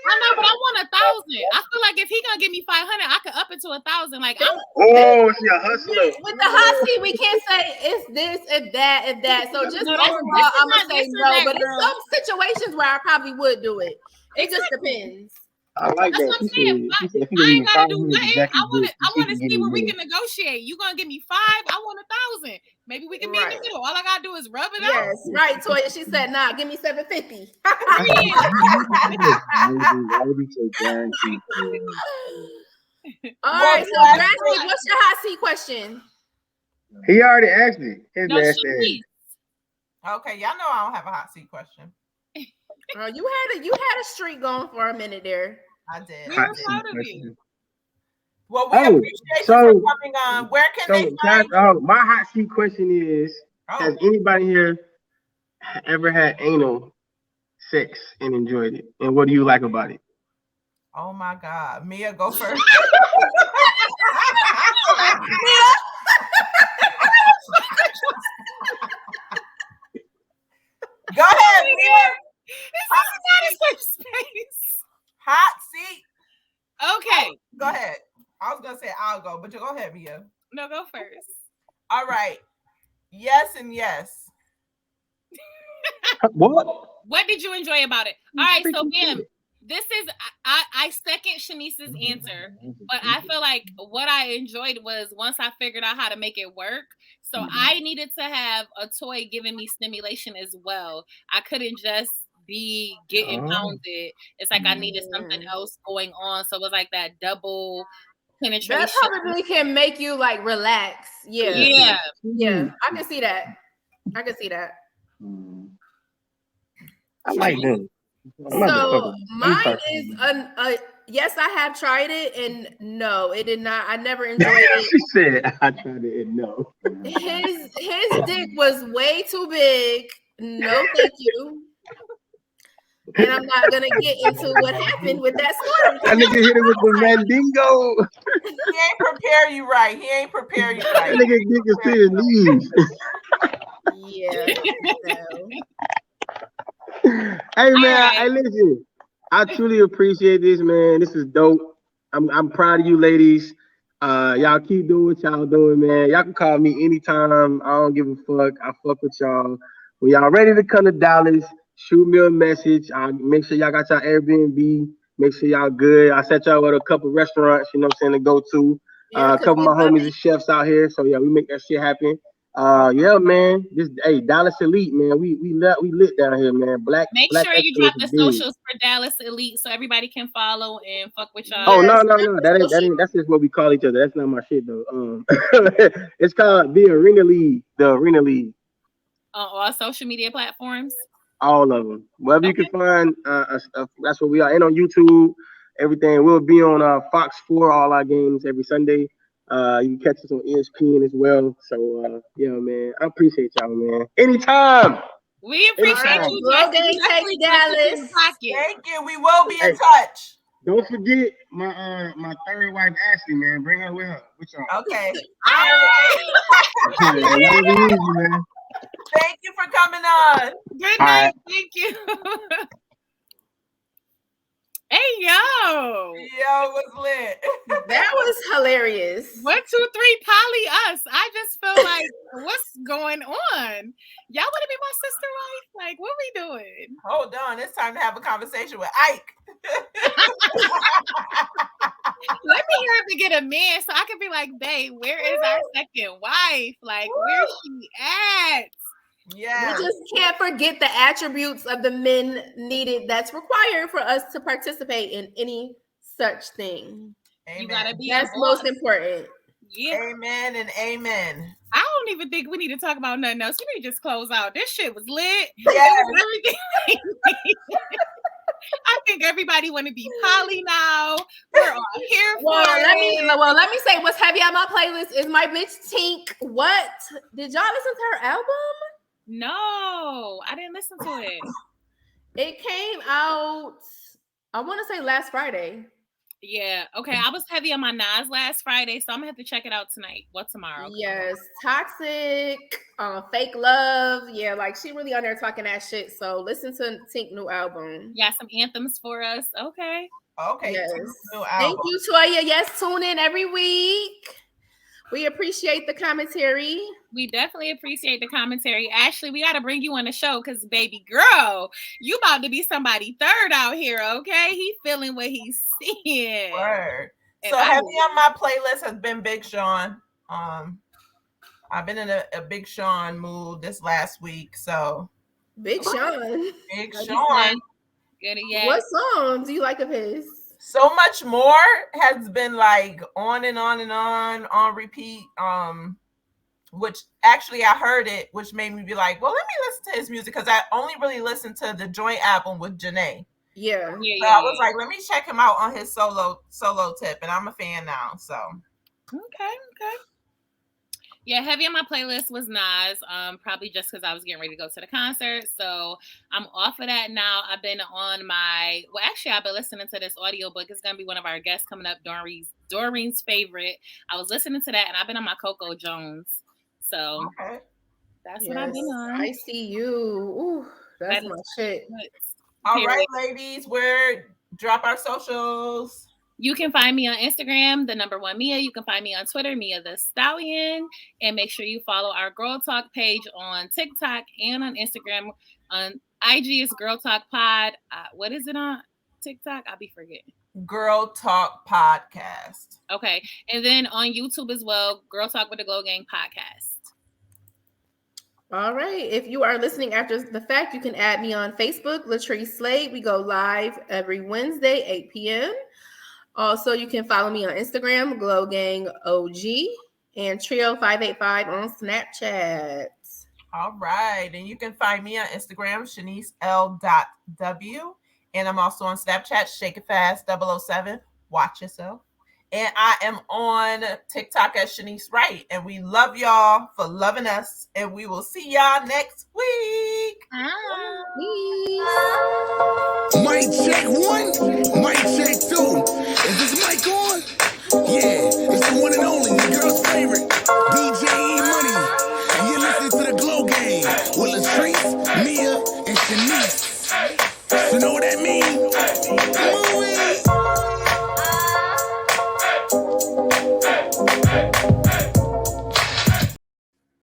I know, but I want 1,000. I feel like if he gonna give me 500, I could up it to 1,000. Like, she a hustler. With the husky, we can't say it's this, if that. So just overall, I'm gonna say no. But in some situations where I probably would do it. It just depends. I like That's that. what I'm saying. I ain't gotta do nothing. I want to see where we can negotiate. You gonna give me 5? I want 1,000. Maybe we can be in the middle. All I gotta do is rub it out. Yes, right, Toya. She said, "Nah, give me $750." All right, so Draystic, what's your hot seat question? He already asked me. No, Shanice. Okay, y'all know I don't have a hot seat question. You had a streak going for a minute there. I did. We were proud of you. Well, we appreciate you for coming on. Where can they find you? My hot seat question is: has anybody here ever had anal sex and enjoyed it? And what do you like about it? Oh my God, Mia, go first. Go ahead, Mia. This is not a safe space. Hot seat. Okay. Go ahead. I was gonna say I'll go, but you go ahead, Mia. No, go first. All right. Yes and yes. What did you enjoy about it? All right, so Bam, this is I second Shanice's answer, but I feel like what I enjoyed was once I figured out how to make it work. So I needed to have a toy giving me stimulation as well. I couldn't just be getting pounded. It's like I needed something else going on. So it was like that double penetration. That probably can make you like relax. Yeah. I can see that. I like them. So mine is yes, I have tried it, and no, it did not. I never enjoyed it. She said I tried it and no. His dick was way too big. No, thank you. And I'm not gonna get into what happened with that story. I nigga hit it with the Mandingo. He ain't prepare you right. That nigga dick is to his knees. Hey man, hey listen. I truly appreciate this, man. This is dope. I'm proud of you ladies. Y'all keep doing what y'all doing, man. Y'all can call me anytime. I don't give a fuck. I fuck with y'all. When y'all ready to come to Dallas, shoot me a message. I'll make sure y'all got y'all Airbnb. Make sure y'all good. I set y'all with a couple restaurants, you know what I'm saying, to go to. A couple of my homies are chefs out here. So yeah, we make that shit happen. Yeah, man. Dallas Elite, man. We lit down here, man. Make sure you drop the socials for Dallas Elite so everybody can follow and fuck with y'all. Oh no. That ain't that's just what we call each other. That's not my shit though. It's called the Arena League. The Arena League. On all social media platforms. All of them. Wherever you can find that's what we are. And on YouTube, everything. We'll be on Fox 4, all our games every Sunday. You can catch us on ESPN as well. So yeah, man. I appreciate y'all, man. Anytime. We appreciate you. Go take Dallas. Thank you. We will be in touch. Don't forget my third wife Ashley, man. Bring her with y'all. Okay. Man. Thank you for coming on. Good night. Thank you. Hey, yo. Yo, was lit. That was hilarious. 1, 2, 3, poly us. I just feel like, what's going on? Y'all want to be my sister wife? Like, what we doing? Hold on. It's time to have a conversation with Ike. Let me hear to get a man so I can be like, babe, where is our second wife? Like, where's she at? Yeah. We just can't forget the attributes of the men needed that's required for us to participate in any such thing. Amen. You gotta be that's most important. Yeah. Amen and amen. I don't even think we need to talk about nothing else. We need to just close out. This shit was lit. Yeah. Everything. I think everybody want to be poly now. We're all here for it. Let me say what's heavy on my playlist is my bitch Tink. What? Did y'all listen to her album? No, I didn't listen to it. It came out, I want to say last Friday. Yeah. Okay. I was heavy on my Nas last Friday, so I'm gonna have to check it out tonight. Tomorrow? Yes. Toxic, Fake Love. Yeah, like she really on there talking that shit. So listen to Tink new album. Yeah, some anthems for us. Okay. Yes. New album. Thank you, Toya. Yes, tune in every week. We appreciate the commentary. We definitely appreciate the commentary. Ashley, we got to bring you on the show because, baby girl, you about to be somebody third out here, okay? He feeling what he's seeing. Word. So heavy on my playlist has been Big Sean. I've been in a Big Sean mood this last week. So Big Sean. Big Sean. What song do you like of his? So Much More has been like on and on and on repeat. which actually I heard it, which made me be like, well, let me listen to his music because I only really listened to the joint album with Janae. Yeah. So I was like, let me check him out on his solo tip, and I'm a fan now. So okay. Yeah, heavy on my playlist was Nas, probably just because I was getting ready to go to the concert. So I'm off of that now. I've been on I've been listening to this audiobook. It's going to be one of our guests coming up, Doreen's favorite. I was listening to that, and I've been on my Coco Jones. So that's what I've been on. I see you. Ooh, that's my shit. All right, ladies, drop our socials. You can find me on Instagram, the number one Mia. You can find me on Twitter, Mia the Stallion. And make sure you follow our Girl Talk page on TikTok and on Instagram. On IG is Girl Talk Pod. What is it on TikTok? I'll be forgetting. Girl Talk Podcast. Okay. And then on YouTube as well, Girl Talk with the Glow Gang Podcast. All right. If you are listening after the fact, you can add me on Facebook, Latrice Slade. We go live every Wednesday, 8 p.m. Also, you can follow me on Instagram, Glow Gang OG, and Trio 585 on Snapchat. All right. And you can find me on Instagram, ShaniceL.W. And I'm also on Snapchat, Shake It Fast 007. Watch yourself. And I am on TikTok at Shanice Wright. And we love y'all for loving us. And we will see y'all next week. Mic check 1, mic check 2.